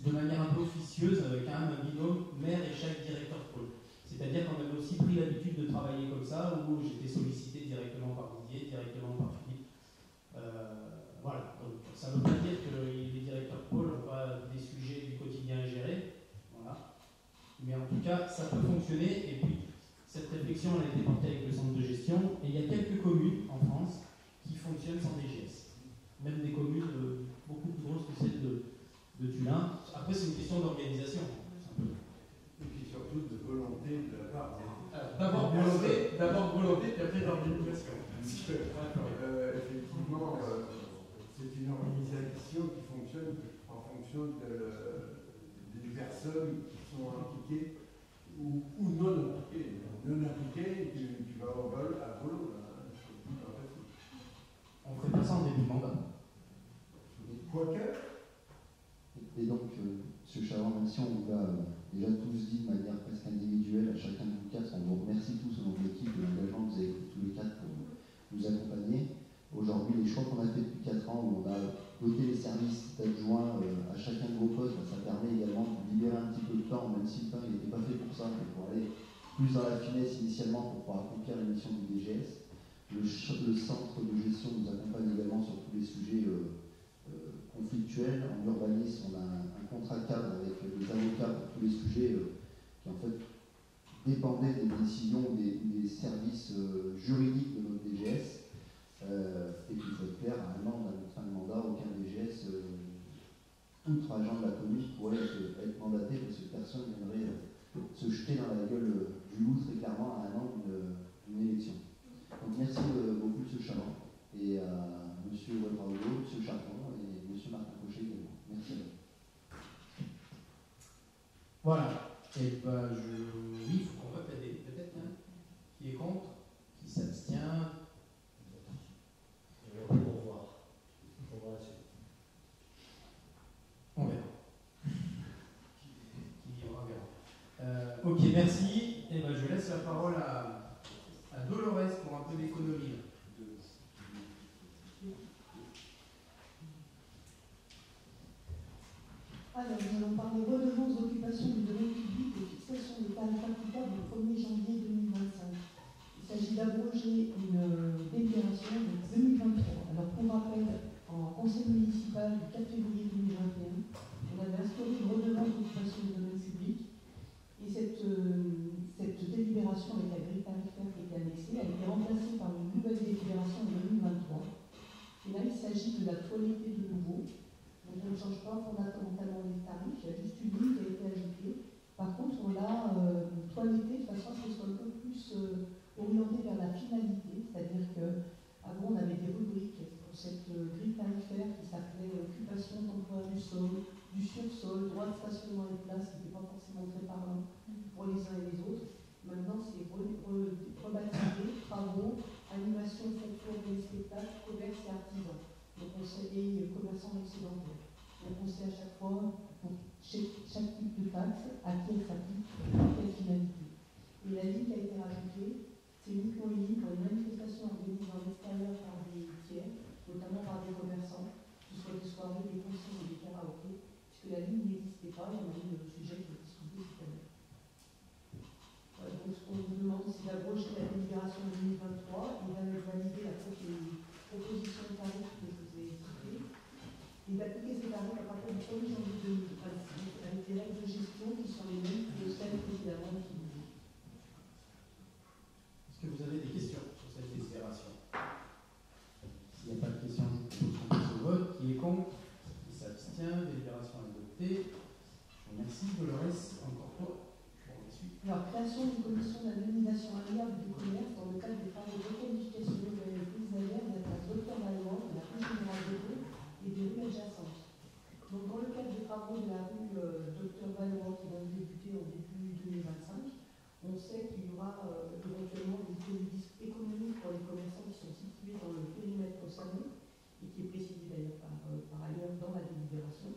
de manière un peu officieuse, quand même un binôme maire et chaque directeur de pôle. C'est-à-dire qu'on avait aussi pris l'habitude de travailler comme ça, où j'étais sollicité directement par Didier, directement par Philippe. Voilà. Donc, ça ne veut pas dire que les directeurs de pôle n'ont pas des sujets du quotidien à gérer. Voilà. Mais en tout cas, ça peut fonctionner. Et puis, cette réflexion elle a été portée avec le centre de gestion. Et il y a quelques communes en France qui fonctionnent sans DGS. Même des communes beaucoup plus grosses que celle de Tullin. Après, c'est une question d'organisation. Et puis surtout de volonté de la part des... D'abord volonté, puis après d'organisation. Effectivement, c'est une organisation qui fonctionne en fonction des personnes qui sont impliquées ou non impliquées. Non impliquées, tu vas à volo. On ne ferait pas ça en début de mandat. Quoique. Et donc, M. Chavard, même si on vous a déjà tous dit de manière presque individuelle à chacun de vous 4, on vous remercie tous au nom de l'équipe de l'engagement que vous avez pris tous les 4 pour nous accompagner. Aujourd'hui, les choix qu'on a fait depuis 4 ans, où on a doté les services d'adjoints à chacun de vos postes, ça permet également de libérer un petit peu de temps, même si le temps n'était pas fait pour ça, mais pour aller plus dans la finesse initialement pour pouvoir accomplir la mission du DGS. Le centre de gestion nous accompagne également sur tous les sujets conflictuels. En urbanisme, on a un contrat cadre avec les avocats pour tous les sujets qui en fait dépendaient des décisions des services juridiques de notre DGS. Et puis clair, à un an de notre fin de mandat, aucun DGS, outre agent de la commune, pourrait être mandaté parce que personne viendrait se jeter dans la gueule du loup très clairement à un an d'une élection. Donc merci beaucoup M. Chaland et à M. Waltraogo, M. Charpent et M. Martin Cochet également. Merci à vous. Voilà. Et ben oui, il faut qu'on vote peut-être. Hein. Qui est contre? Qui s'abstient? Au revoir. On verra la suite. On verra. Qui vivra verra. Ok, merci. Et ben je laisse la parole à Dolores pour un peu d'économie. Alors, nous allons parler redevance d'occupation du domaine public et fixation des tarifs applicables au 1er janvier 2025. Il s'agit d'abroger une délibération de 2023. Alors, pour rappel, en conseil municipal du 4 février 2021, on avait instauré une redevance d'occupation du domaine public. Et cette délibération avec la grille tarifaire qui était annexée a été remplacée par une nouvelle délibération en 2023. Et là, il s'agit de la toiletter de nouveau. Donc on ne change pas fondamentalement les tarifs, il y a juste une ligne qui a été ajoutée. Par contre, on l'a toiletté de façon à ce qu'elle soit un peu plus orientée vers la finalité, c'est-à-dire qu'avant on avait des rubriques pour cette grille tarifaire qui s'appelait occupation temporaire du sol, du sursol, droit de stationnement et place, qui n'était pas forcément très parlant pour les uns et les autres. Maintenant, c'est rebaptisé travaux, animation, folklore et spectacle, commerce et artisan. Donc on sait les commerçants excédentaires. Donc on sait à chaque fois, pour chaque type de taxe, à qui elle s'applique, à quelle finalité. Et la ligne qui a été rajoutée, c'est uniquement une ligne pour les manifestations organisées en extérieur par des tiers, notamment par des commerçants, que ce soit des soirées, des concerts ou des karaokés, puisque la ligne n'existait pas, et on a eu le sujet qui est discuté cette année. Voilà, donc ce qu'on vous demande, c'est d'abroger la délibération 2023 et valider la proposition de tarif que je vous ai citée, et d'appliquer ces tarifs à partir du 1er janvier 2026, avec des règles de gestion qui sont les mêmes que celles précédemment utilisées. Est-ce que vous avez des questions sur cette délibération? S'il n'y a pas de questions, je propose qu'on passe au vote. Qui est contre? Qui s'abstient? Délibération adoptée. Je vous remercie. Dolores, encore toi. Alors, création d'une commission d'indemnisation amiable du commerce dans le cadre des travaux de requalification urbaine et paysagère de la place Dr Valois, de la rue Générale de Gaulle et des rues adjacentes. Donc, dans le cadre des travaux de la rue Dr Valois qui vont débuter en début 2025, on sait qu'il y aura éventuellement des préjudices économiques pour les commerçants qui sont situés dans le périmètre salon et qui est précisé d'ailleurs par ailleurs dans la délibération.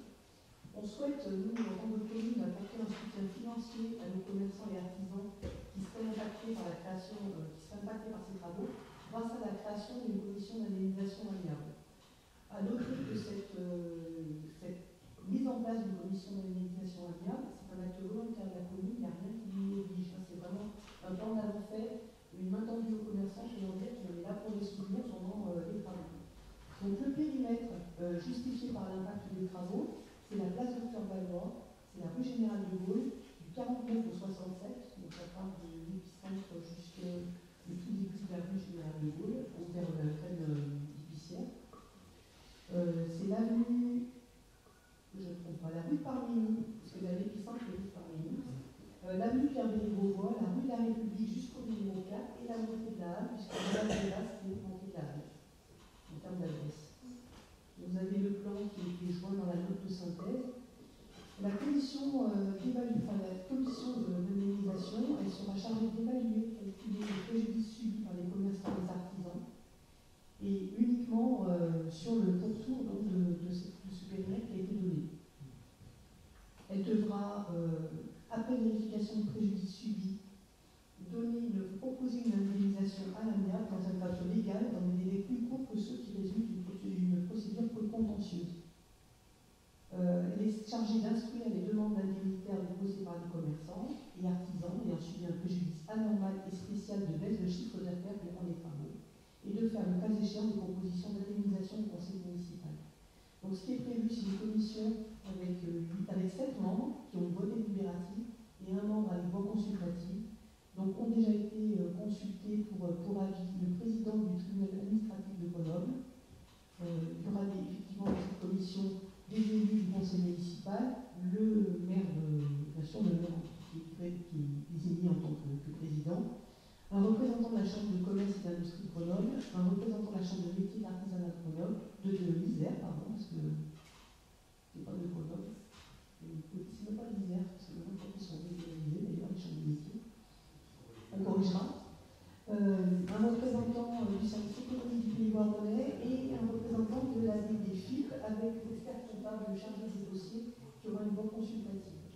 On souhaite, nous, en tant que commune, apporter un soutien financier à nos commerçants et artisans qui seraient impactés par la création, qui seraient impactés par ces travaux, grâce à la création d'une commission d'indemnisation amiable. À noter que cette mise en place d'une commission d'indemnisation amiable, c'est un acte volontaire de la commune, il n'y a rien qui nous oblige. C'est vraiment un plan d'avant fait, une main tendue aux commerçants qui vont dire qu'on est là pour les soutenir pendant les travaux. Donc le périmètre justifié par l'impact des travaux, c'est la place Dr Valois, c'est la rue Générale de Gaulle, du 49 au 67, donc ça part de l'épicentre jusqu'au tout début de la rue Générale de Gaulle, vers la plaine épicière. C'est l'avenue, je ne trompe pas, la rue Parmigny, parce que l'épicentre est rue Parmigny, l'avenue Pierre-Béry-Beauvois, la rue de la République jusqu'au numéro 4 et la montée de la Halle, puisque la base c'est la montée de la Halle, en termes d'adresse. Vous avez le plan qui a été joint dans la note de synthèse. La commission d'indemnisation, elle sera chargée d'évaluer, calculer les préjudices subis par les commerçants et les artisans, et uniquement sur le pourtour donc, de ce périmètre qui a été donné. Elle devra, après vérification de préjudice subis, proposer une indemnisation à l'amiable dans un cadre légal dans des délais plus courts que ceux qui résultent d'une procédure contentieuse. Elle est chargée d'instruire les demandes indemnitaires déposées par les commerçants et artisans ayant subi un préjudice anormal et spécial de baisse de chiffre d'affaires durant les travaux et de faire le cas échéant des propositions d'indemnisation du conseil municipal. Donc ce qui est prévu, c'est une commission avec 7 membres qui ont une voix délibérative et un membre avec voix consultative. Donc ont déjà été consultés pour avis le président du tribunal administratif de Grenoble, disposition des élus du conseil municipal, le maire, bien sûr, le maire qui est désigné en tant que président, un représentant de la Chambre de commerce et d'industrie de Grenoble, un représentant de la Chambre de métiers et d'artisanat de Grenoble, de l'Isère, pardon, parce que c'est pas de Grenoble, c'est même pas l'Isère, parce que maintenant, ils sont délocalisés, d'ailleurs, les chambres de métiers. On corrigera. Un représentant du service économique du Pays Bordelais et un représentant de la Ligue des FIP avec l'expert comptable chargé des dossiers qui aura une voix consultative.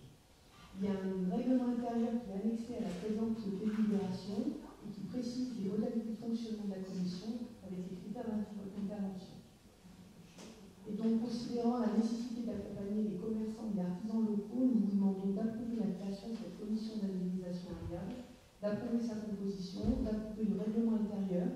Il y a un règlement intérieur qui est annexé à la présente délibération et qui précise les modalités de fonctionnement de la commission avec les critères d'intervention. Et donc, considérant la nécessité d'accompagner les commerçants et les artisans locaux, nous vous demandons d'approuver la création de cette commission d'indemnisation variable, d'approuver sa composition, d'approuver le règlement intérieur,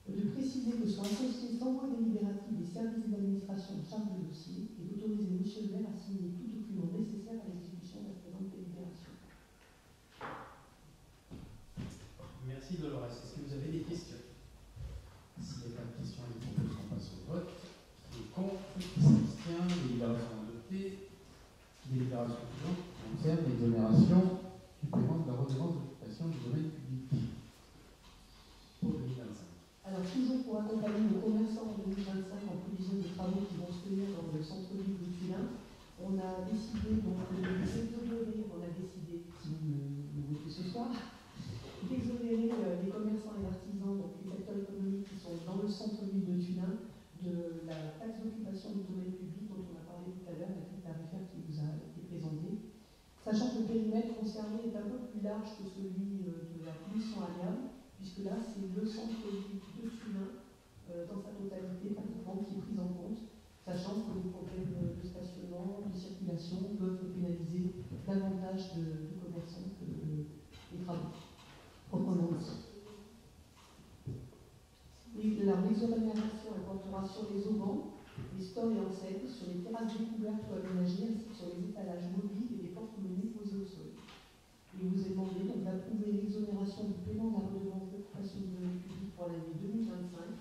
de préciser que sont associés sans voix délibérative les services d'administration en charge du dossier et d'autoriser M. le maire à signer tout document nécessaire à l'exécution de la présente délibération. Merci Dolores. Est-ce que vous avez des questions? S'il n'y a pas de questions, je vous propose qu'on passe au vote. Qui est contre? Qui s'abstient? Délibération adoptée. Délibération suivante concerne l'exonération du paiement de la redevance d'occupation du domaine public pour 2025. Alors, toujours pour accompagner nos commerçants en 2025 en prévision des travaux qui vont se tenir dans le centre-ville de Tullin, on a décidé donc de les exonérer, on a décidé, si vous me votez ce soir, d'exonérer les commerçants et artisans, donc les secteurs économiques qui sont dans le centre-ville de Tullin, de la taxe d'occupation du domaine public dont on a parlé tout à l'heure, la grille tarifaire qui vous a été présentée. Sachant que le périmètre concerné est un peu plus large que celui de la commission Aliam, puisque là, c'est le centre-ville de Tullin, dans sa totalité, pratiquement, qui est pris en compte, sachant que les problèmes de stationnement, de circulation peuvent pénaliser davantage de commerçants que les travaux, proprement dit. L'exonération portera sur les auvents, les stores et enseignes, sur les terrasses découvertes ou aménagées, ainsi que sur les étalages mobiles et les portes menues posées au sol. Il vous est demandé donc d'approuver l'exonération du paiement de la redevance d'occupation du domaine public pour l'année 2025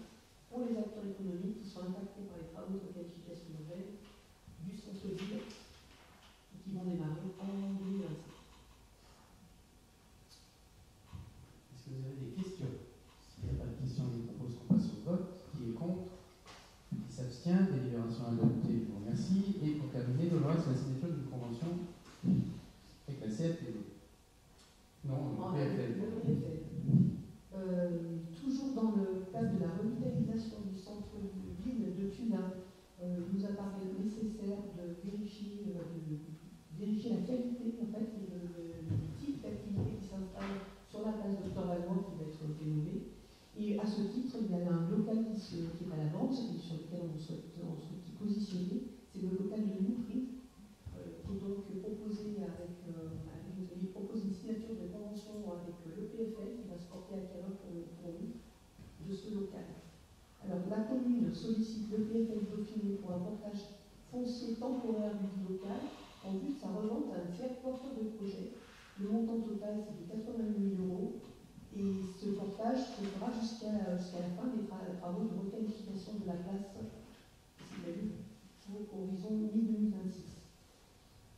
pour les acteurs économiques qui sont impactés par les travaux de requalification nouvelle du centre-ville et qui vont démarrer en 2025. Est-ce que vous avez des questions? S'il n'y a pas de questions, je vous propose qu'on passe au vote. Qui est contre? Qui s'abstient? Délibération adoptée, je vous remercie. Et pour terminer, Dolores, la signature d'une convention avec la CFTV. Non, le PFL. Toujours dans le cadre de la revitalisation du centre-ville de Tullin, il nous a paru nécessaire de vérifier la qualité en fait, et le type d'activité qui s'installe sur la place Dr Valois qui va être rénovée. Et à ce titre, il y a un local qui est à la vente et sur lequel on souhaite y positionner. C'est le local de Newprint, qui est donc proposé il propose une signature de convention avec le PFL qui va se porter acquéreur pour nous de ce local. Alors, la commune sollicite le PFL Dauphiné pour un portage foncier temporaire du local en vue de sa revente à un tiers porteur de projet. Le montant total, c'est de 88 000 € et ce portage se fera jusqu'à la fin des travaux de requalification de la place, c'est-à-dire pour horizon mi-2026.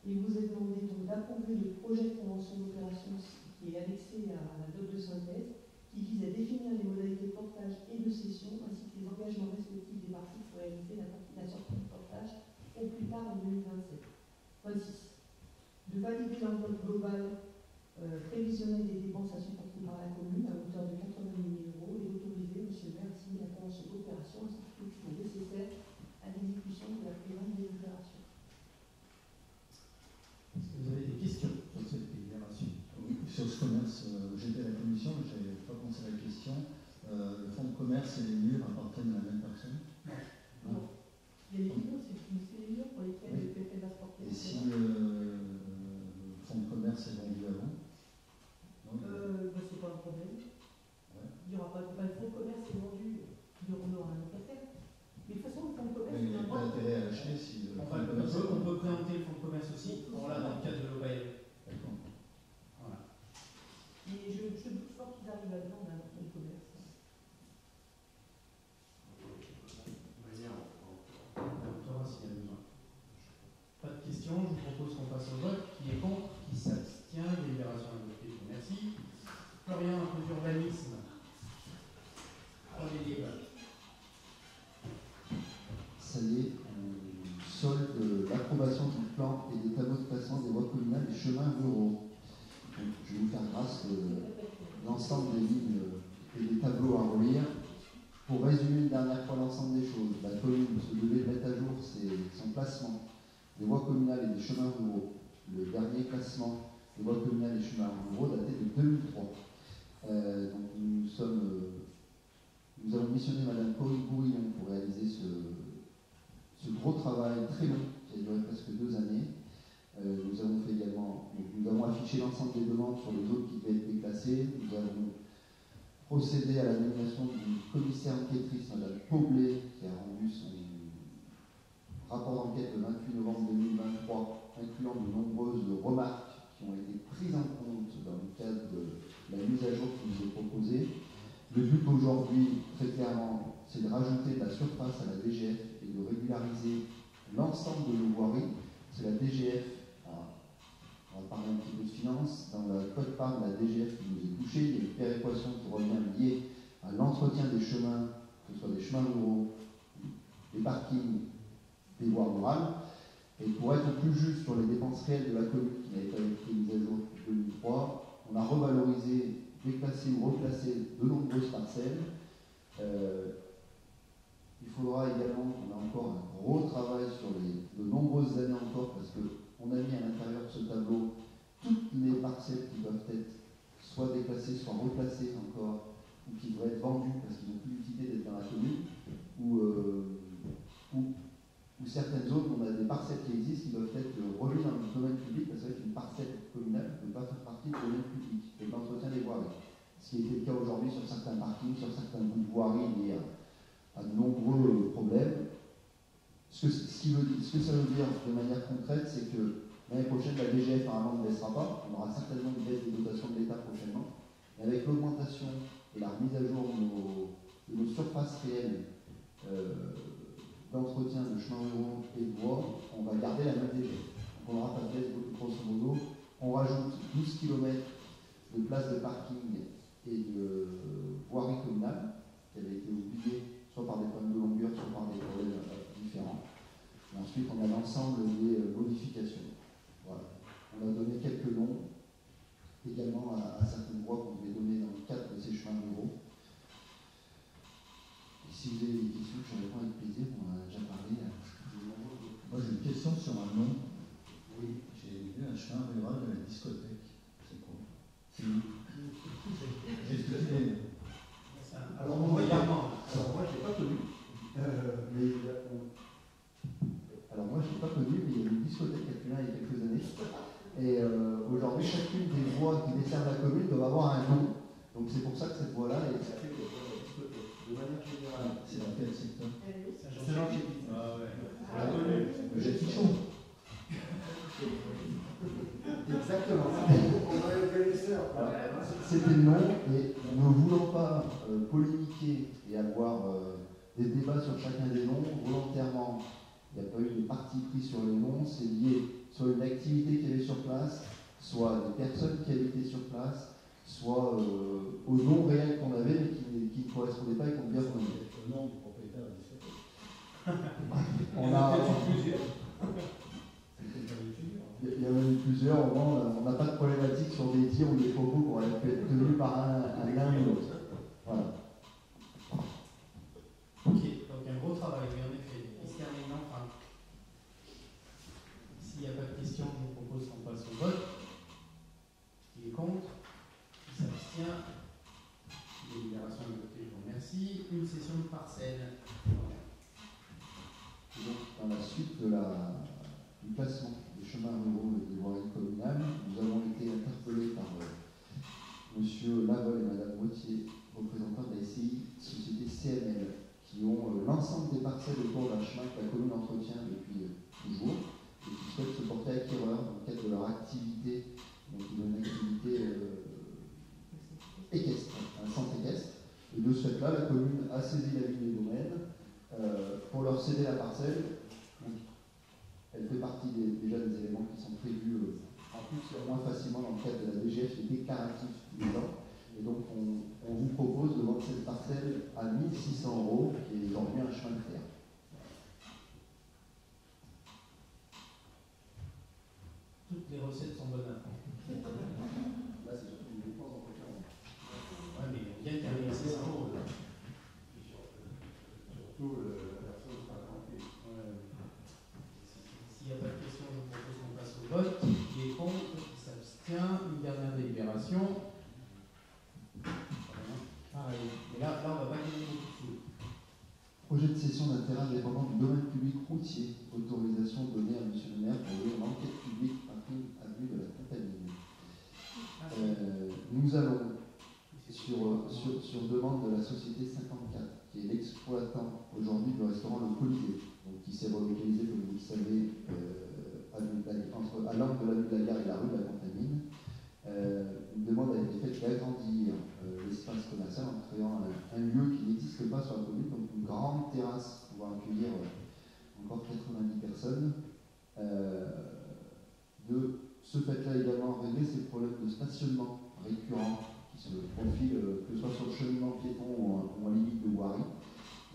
Il vous est demandé donc d'approuver le projet de convention d'opération qui est annexé à la note de synthèse, qui vise à définir les modalités de portage et de cession, ainsi que les engagements respectifs des parties pour réaliser la sortie du portage au plus tard en 2026. De valider l'enveloppe globale prévisionnelle des dépenses à supporter par la commune à hauteur de 88 000 € et d'autoriser M. le maire à signer la convention d'opération ainsi que les documents nécessaires à l'exécution de la présente délibération. Est-ce que vous avez des questions sur cette délibération? Sur ce commerce, j'étais à la commission, mais je n'avais pas pensé à la question. Le fonds de commerce et les murs appartiennent à la même personne? Non. Il y a les murs, c'est les murs pour lesquels le PFL va se porter. Et si le fonds de commerce est vendu avant? C'est pas un problème. ça y est, on solde l'approbation du plan et des tableaux de classement des voies communales et chemins ruraux. Donc, je vais vous faire grâce de l'ensemble des lignes et des tableaux à relire. Pour résumer une dernière fois l'ensemble des choses, la commune se devait de mettre à jour son classement des voies communales et des chemins ruraux. Le dernier classement des voies communales et chemins ruraux datait de 2003. Donc nous avons missionné Madame Corinne Bourillon pour réaliser ce gros travail très long qui a duré presque 2 années. Nous avons affiché l'ensemble des demandes sur les zones qui devaient être déclassées. Nous avons procédé à la nomination du commissaire enquêtrice, Mme Poblet, qui a rendu son rapport d'enquête le 28 novembre 2023, incluant de nombreuses remarques qui ont été prises en compte dans le cadre de la mise à jour qui nous est proposée. Le but aujourd'hui, très clairement, c'est de rajouter de la surface à la DGF et de régulariser l'ensemble de nos voiries. C'est la DGF. On va parler un petit peu de finances. Dans la quote-part de la DGF qui nous est touchée, il y a une péréquation qui revient liée à l'entretien des chemins, que ce soit des chemins ruraux, des parkings, des voies rurales. Et pour être plus juste sur les dépenses réelles de la commune qui n'avait pas été mise à jour depuis 2003, on a revalorisé, déclassé ou reclassé de nombreuses parcelles. Il faudra également qu'on ait encore un gros travail sur de nombreuses années encore, parce qu'on a mis à l'intérieur de ce tableau toutes les parcelles qui doivent être soit déclassées, soit reclassées encore, ou qui devraient être vendues parce qu'ils n'ont plus l'utilité d'être dans la commune, ou certaines zones où on a des parcelles qui existent qui doivent être remises dans le domaine public, parce qu'une parcelle communale ne peut pas faire partie du domaine public et de l'entretien des voiries. Ce qui était le cas aujourd'hui sur certains parkings, sur certains bouts de voiries liés à de nombreux problèmes. Ce que ça veut dire de manière concrète, c'est que l'année prochaine, la DGF apparemment ne baissera pas. On aura certainement une baisse des dotations de l'État prochainement. Et avec l'augmentation et la remise à jour de nos surfaces réelles d'entretien de chemins ruraux et de voies, on va garder la même DGF. Donc on n'aura pas de baisse, grosso modo. On rajoute 12 km de places de parking et de voiries communales qui avaient été oubliées soit par des problèmes de longueur, soit par des problèmes différents. Et ensuite, on a l'ensemble des modifications. Voilà. On a donné quelques noms également à certaines voies qu'on devait donner dans le cadre de ces chemins ruraux. Et si vous avez des questions, je réponds avec plaisir. On en a déjà parlé. Moi, j'ai une question sur un nom. Oui, j'ai vu un chemin rural de la discothèque. C'est quoi? C'est où? Alors, moi, je n'ai pas connu. Alors moi, je n'ai pas connu, mais il y a une discothèque qui a fait là il y a quelques années. Et aujourd'hui, chacune des voies qui desservent la commune doit avoir un nom. Donc c'est pour ça que cette voie-là est... De manière générale, c'est dans quel secteur? c'est gentil. Ah ouais. On l'a connu. Le jet fichon. Exactement. On a les connaisseurs. C'était le nom, et ne voulant pas polémiquer et avoir des débats sur chacun des noms, volontairement, il n'y a pas eu de parti pris sur les noms, c'est lié soit à une activité qu'il y avait sur place, soit à des personnes qui habitaient sur place, soit au nom réel qu'on avait, mais qui ne correspondait pas et qu'on devait renommer. Le nom du propriétaire de la discothèque. On a plusieurs. Il y en a eu plusieurs, au moins on n'a pas de problématique sur des tirs ou des propos qui auraient pu être tenus par l'un ou l'autre. Voilà. Ok, donc un gros travail, mais en effet, il se termine enfin. S'il n'y a pas de questions, je vous propose qu'on passe au vote. Qui est contre? Qui s'abstient? Délibération adoptée, je vous remercie. Une session de parcelle. Et donc, dans la suite du classement des chemins ruraux et des voiries communales, nous avons été interpellés par M. Lavol et Mme Gauthier, représentants de la SCI, société CML, qui ont l'ensemble des parcelles autour d'un chemin que la commune entretient depuis toujours et qui souhaitent se porter acquéreurs dans le cadre de leur activité, donc ils ont une activité équestre, un centre équestre. Et de ce fait-là, la commune a saisi la ville des domaines pour leur céder la parcelle. Donc, elle fait partie déjà des éléments qui sont prévus en plus moins facilement dans le cadre de la DGF qui est déclaratif tous les ans. Et donc on vous propose de vendre cette parcelle à 1 600 €, qui est aujourd'hui un chemin de terre. d'un terrain dépendant du domaine public routier. Autorisation donnée à M. le maire pour ouvrir l'enquête publique parking avenue de la Contamine. Nous allons, sur demande de la société 54, qui est l'exploitant aujourd'hui du restaurant Le Colisée, donc qui s'est relocalisé, comme vous le savez, à l'angle de l'avenue de la Gare et la rue de la Contamine. Une demande a été faite d'agrandir l'espace commercial en créant un lieu qui n'existe pas sur la commune, donc une grande terrasse pour pouvoir accueillir encore 90 personnes. De ce fait-là également régler ces problèmes de stationnement récurrents qui se profilent, que ce soit sur le cheminement piéton ou en limite de voirie.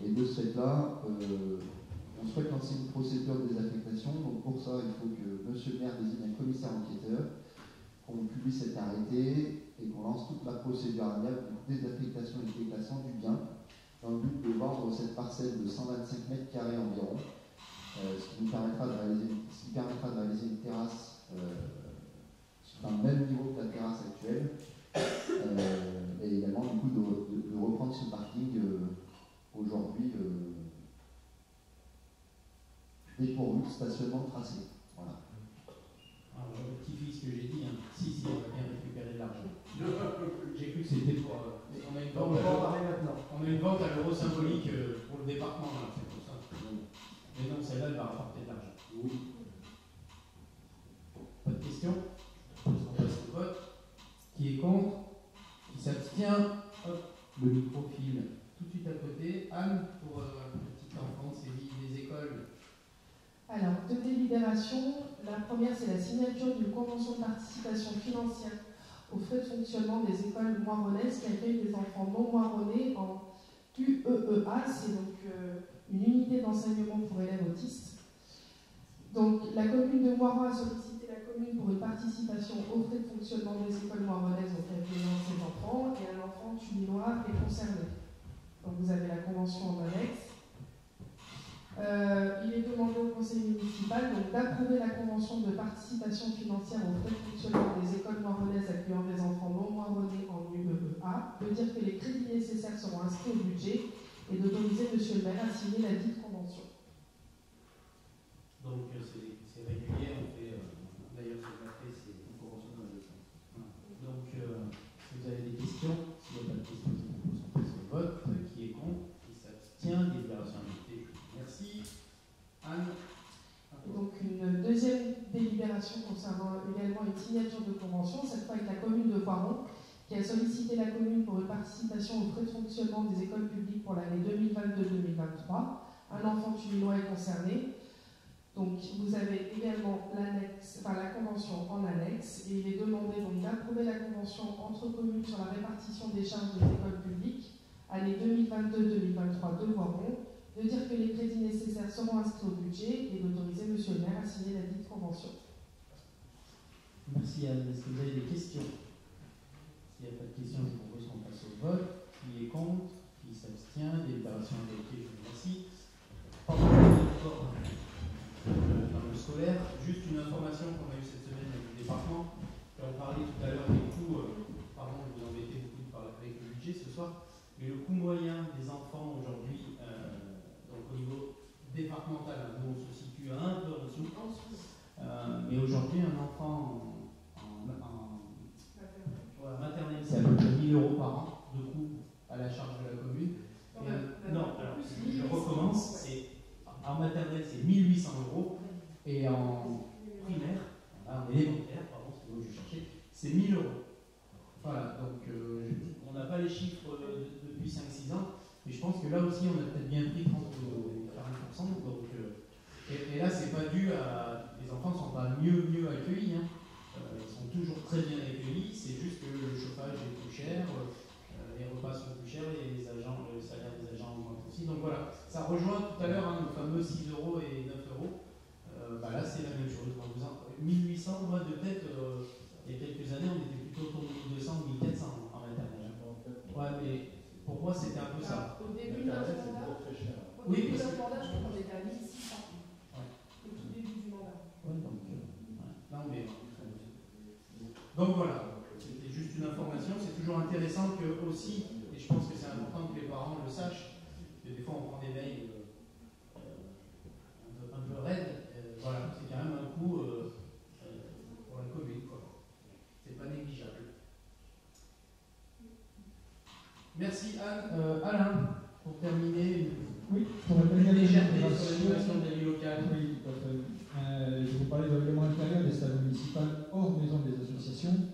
Et de ce fait-là, on souhaite lancer une procédure de désaffectation. Donc pour ça, il faut que M. le maire désigne un commissaire enquêteur, qu'on publie cet arrêté et qu'on lance toute la procédure amiable de désaffectation et de déclassement du bien dans le but de vendre cette parcelle de 125 mètres carrés environ, ce qui nous permettra de réaliser une terrasse sur un même niveau que la terrasse actuelle et également du coup de reprendre ce parking aujourd'hui dépourvu de stationnement tracé. Voilà. Alors, je rectifie ce que j'ai dit. Hein. Si, on va bien récupérer de l'argent. J'ai cru que c'était pour. On a une vente à l'euro symbolique pour le département, là, c'est pour ça. Mais non, celle-là, elle va rapporter de l'argent. Oui. Pas de questions? On passe au vote. Qui est contre? Qui s'abstient? Hop, le micro file tout de suite à côté. Anne, pour petite enfance et vie des écoles. Alors, deux délibérations. La première, c'est la signature d'une convention de participation financière aux frais de fonctionnement des écoles moironnaises qui accueillent des enfants non moironnais en UEEA, c'est donc une unité d'enseignement pour élèves autistes. Donc, la commune de Moiron a sollicité la commune pour une participation aux frais de fonctionnement des écoles moironnaises auxquelles viennent ses enfants, et un enfant tuminois est concerné. Donc, vous avez la convention en annexe. Il est demandé au conseil municipal d'approuver la convention de participation financière aux frais de fonctionnement des écoles moironnaises accueillant des enfants non moironnais en UEEA, de dire que les crédits nécessaires seront inscrits au budget et d'autoriser M. le maire à signer la dite convention. Donc c'est régulier, on fait, d'ailleurs c'est une convention dans les deux sens. Donc si vous avez des questions, s'il n'y a pas de questions, c'est qu'on se passe au vote. Qui est contre? Qui s'abstient? Délibération adoptée. Merci. Anne. Donc une deuxième délibération concernant également une signature de convention, cette fois avec la commune de Voiron, qui a sollicité la commune pour une participation aux frais de fonctionnement des écoles publiques pour l'année 2022-2023. Un enfant tuminois est concerné. Donc vous avez également la convention en annexe, et il est demandé donc d'approuver la convention entre communes sur la répartition des charges des écoles publiques, année 2022-2023 de Voiron, de dire que les crédits nécessaires seront inscrits au budget et d'autoriser M. le maire à signer la dite convention. Merci Anne. Est-ce que vous avez des questions? S'il n'y a pas de questions, je propose qu'on passe au vote. Qui est contre? Qui s'abstient? Délibération adoptée, je vous remercie. Dans le scolaire, juste une information qu'on a eue cette semaine avec le département. On parlait tout à l'heure des coûts, pardon, je vous embêtais beaucoup de parler avec le budget ce soir, mais le coût moyen des enfants aujourd'hui, donc au niveau départemental, nous on se situe un peu en dessous, mais aujourd'hui un enfant en maternelle, c'est à peu près 1 000 € par an de coût à la charge de la commune. Non, alors je recommence, en maternelle c'est 1 800 € et en primaire, en élémentaire, pardon, c'est le mot que je cherchais, c'est 1 000 €. Voilà, donc on n'a pas les chiffres depuis 5-6 ans, mais je pense que là aussi on a peut-être bien pris 30 ou 40%. Donc, et là, c'est pas dû à. Les enfants ne sont pas mieux accueillis, hein. Ils sont toujours très bien accueillis, c'est juste que le chauffage est plus cher, les repas sont plus chers, et le salaire des agents augmente aussi. Donc voilà, ça rejoint tout à l'heure nos fameux 6 € et 9 €. Là, c'est la même chose. 1800, moi de tête, il y a quelques années, on était plutôt autour de 1200 ou 1400 en maternelle. Ouais, mais pour moi, c'était un peu ça. Au début de notre mandat, oui, je crois qu'on était à 1600. Ouais. Au tout début du mandat. Ouais, donc, non, mais, donc voilà, c'était juste une information. C'est toujours intéressant que aussi, et je pense que c'est important que les parents le sachent, que des fois on prend des mails sur l'animation de la vie locale. Oui, tout à fait. Je vous parlais de règlement intérieur des salles municipales hors maison des associations.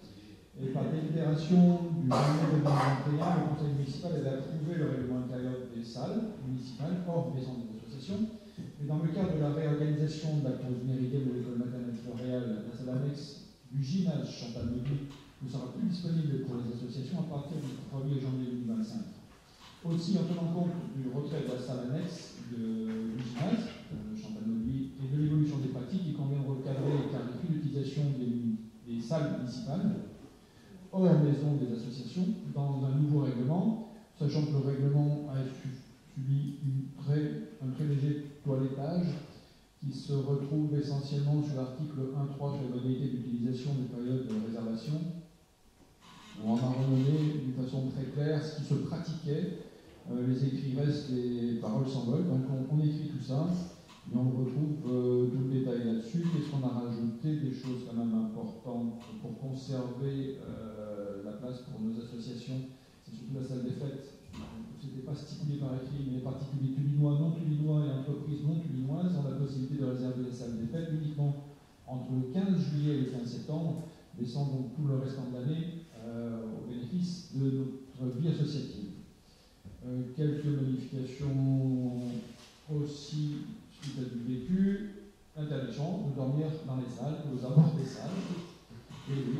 Et par délibération du 1 mai 2021, le conseil municipal avait approuvé le règlement intérieur des salles municipales hors maison des associations. Et dans le cadre de la réorganisation de la pause méridienne de l'école maternelle Floréal, la salle annexe du gymnase Chantal-Meudy ne sera plus disponible pour les associations à partir du 1er janvier 2025. Aussi, en tenant compte du retrait de la salle annexe du gymnase Chantal-Meudy et de l'évolution des pratiques, il convient de recadrer et clarifier l'utilisation des salles municipales hors maison des associations dans un nouveau règlement, sachant que le règlement a subi un très léger toilettage qui se retrouve essentiellement sur l'article 1.3 sur les modalités d'utilisation des périodes de réservation. On a renommé d'une façon très claire ce qui se pratiquait, les écrits restent, les paroles s'envolent, donc on écrit tout ça, et on retrouve tout le détail là-dessus. Qu'est-ce qu'on a rajouté? Des choses quand même importantes pour conserver la place pour nos associations, c'est surtout la salle des fêtes. Ce n'était pas stipulé par écrit, mais les particuliers tulinois, non tulinois et entreprises non tulinoises ont la possibilité de réserver les salles des fêtes uniquement entre le 15 juillet et le 15 septembre, laissant donc tout le restant de l'année au bénéfice de notre vie associative. Quelques modifications aussi suite à du vécu, interdiction de dormir dans les salles, aux abords des salles. Et oui,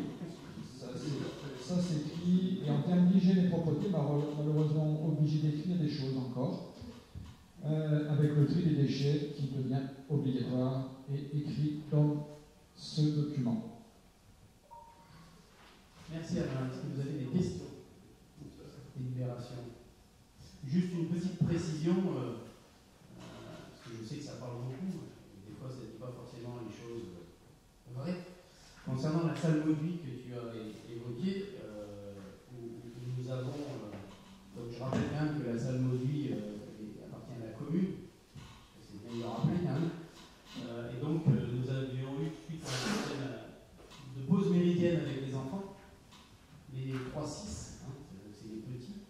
ça s'écrit, et en termes d'hygiène et propreté, malheureusement obligé d'écrire des choses encore, avec le tri des déchets qui devient obligatoire et écrit dans ce document. Merci Alain. Est-ce que vous avez des questions sur cette délibération? Juste une petite précision, parce que je sais que ça parle beaucoup, et des fois ça ne dit pas forcément les choses vraies. Concernant la salle Mauduit que tu as évoquée, où nous avons, donc je rappelle quand même que la salle Mauduit appartient à la commune, c'est bien de le rappeler quand même, et donc nous avions eu, suite à un système de pause méridienne avec les enfants, les 3-6, c'est les petits,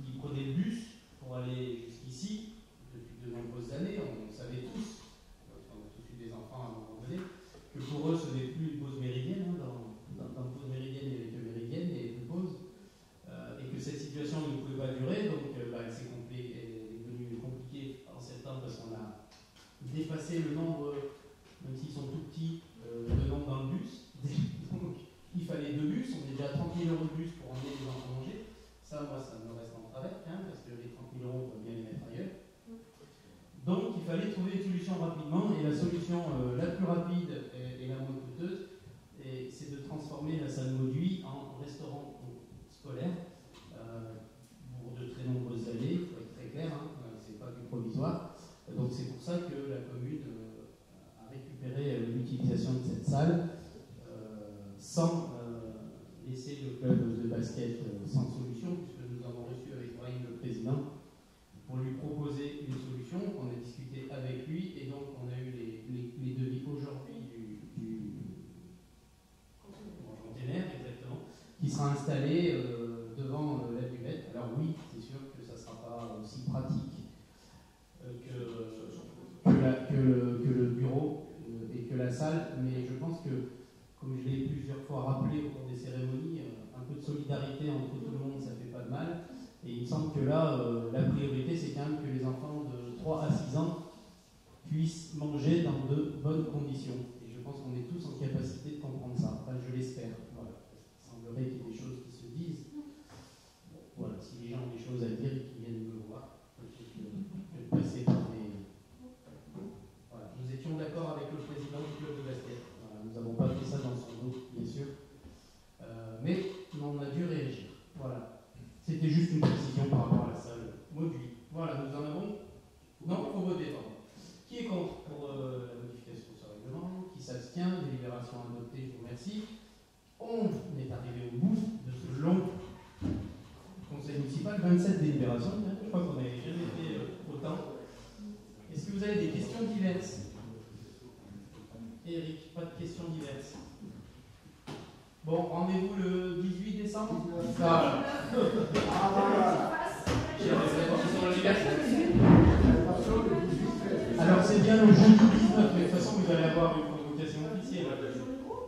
qui prenaient le bus pour aller jusqu'ici, depuis de nombreuses années. On savait tous, on a tous eu des enfants à un moment donné, que pour eux ce n'est plus une pause méridienne, dans pause méridienne il n'y avait que méridienne, il n'y avait plus pause, et que cette situation ne pouvait pas durer, donc elle est devenue compliquée en septembre parce qu'on a dépassé le nombre, même s'ils sont tout petits, le nombre dans le bus. Donc il fallait 2 bus, on est déjà à 30 000 € de bus pour emmener les enfants manger. Ça, moi, ça me reste en travers, parce que les 30 000 €, on va bien les mettre ailleurs. Donc, il fallait trouver une solution rapidement, et la solution la plus rapide et la moins coûteuse, c'est de transformer la salle Mauduit en restaurant scolaire pour de très nombreuses années. Il faut être très clair, c'est pas du provisoire. Donc, c'est pour ça que la commune a récupéré l'utilisation de cette salle sans laisser le club de basket sans solution, puisque nous avons reçu avec Brahim le président pour lui proposer une solution. On a discuté avec lui et donc on a eu les devis aujourd'hui du container, exactement, qui sera installé devant la buvette. Alors oui, c'est sûr que ça ne sera pas aussi pratique que le bureau et que la salle, mais je pense que, comme je l'ai plusieurs fois rappelé au cours des cérémonies, un peu de solidarité entre tout le monde, ça fait pas de mal. Et il me semble que là, la priorité, c'est quand même que les enfants de 3 à 6 ans puissent manger dans de bonnes conditions. Et je pense qu'on est tous en capacité de comprendre ça. Enfin, je l'espère. Voilà. Il semblerait qu'il y ait des choses qui se disent. Bon, voilà, si les gens ont des choses à dire et qu'ils viennent me voir, peut-être que passer par des... Voilà. Nous étions d'accord avec le président du club de basket. Voilà. Nous n'avons pas fait ça dans son dos, bien sûr. Mais on a dû réagir. Voilà. C'était juste une précision par rapport à la salle Mauduit. Voilà, nous en avons. Non, il faut voter. Qui est contre pour la modification de ce règlement? Qui s'abstient? Délibération adoptée, je vous remercie. On est arrivé au bout de ce long conseil municipal, 27 délibérations. Je crois qu'on n'avait jamais fait autant. Est-ce que vous avez des questions diverses? Eric, pas de questions diverses. Bon, rendez-vous le 18 décembre. Alors, c'est au jeudi 19, mais de toute façon, vous allez avoir une convocation officielle.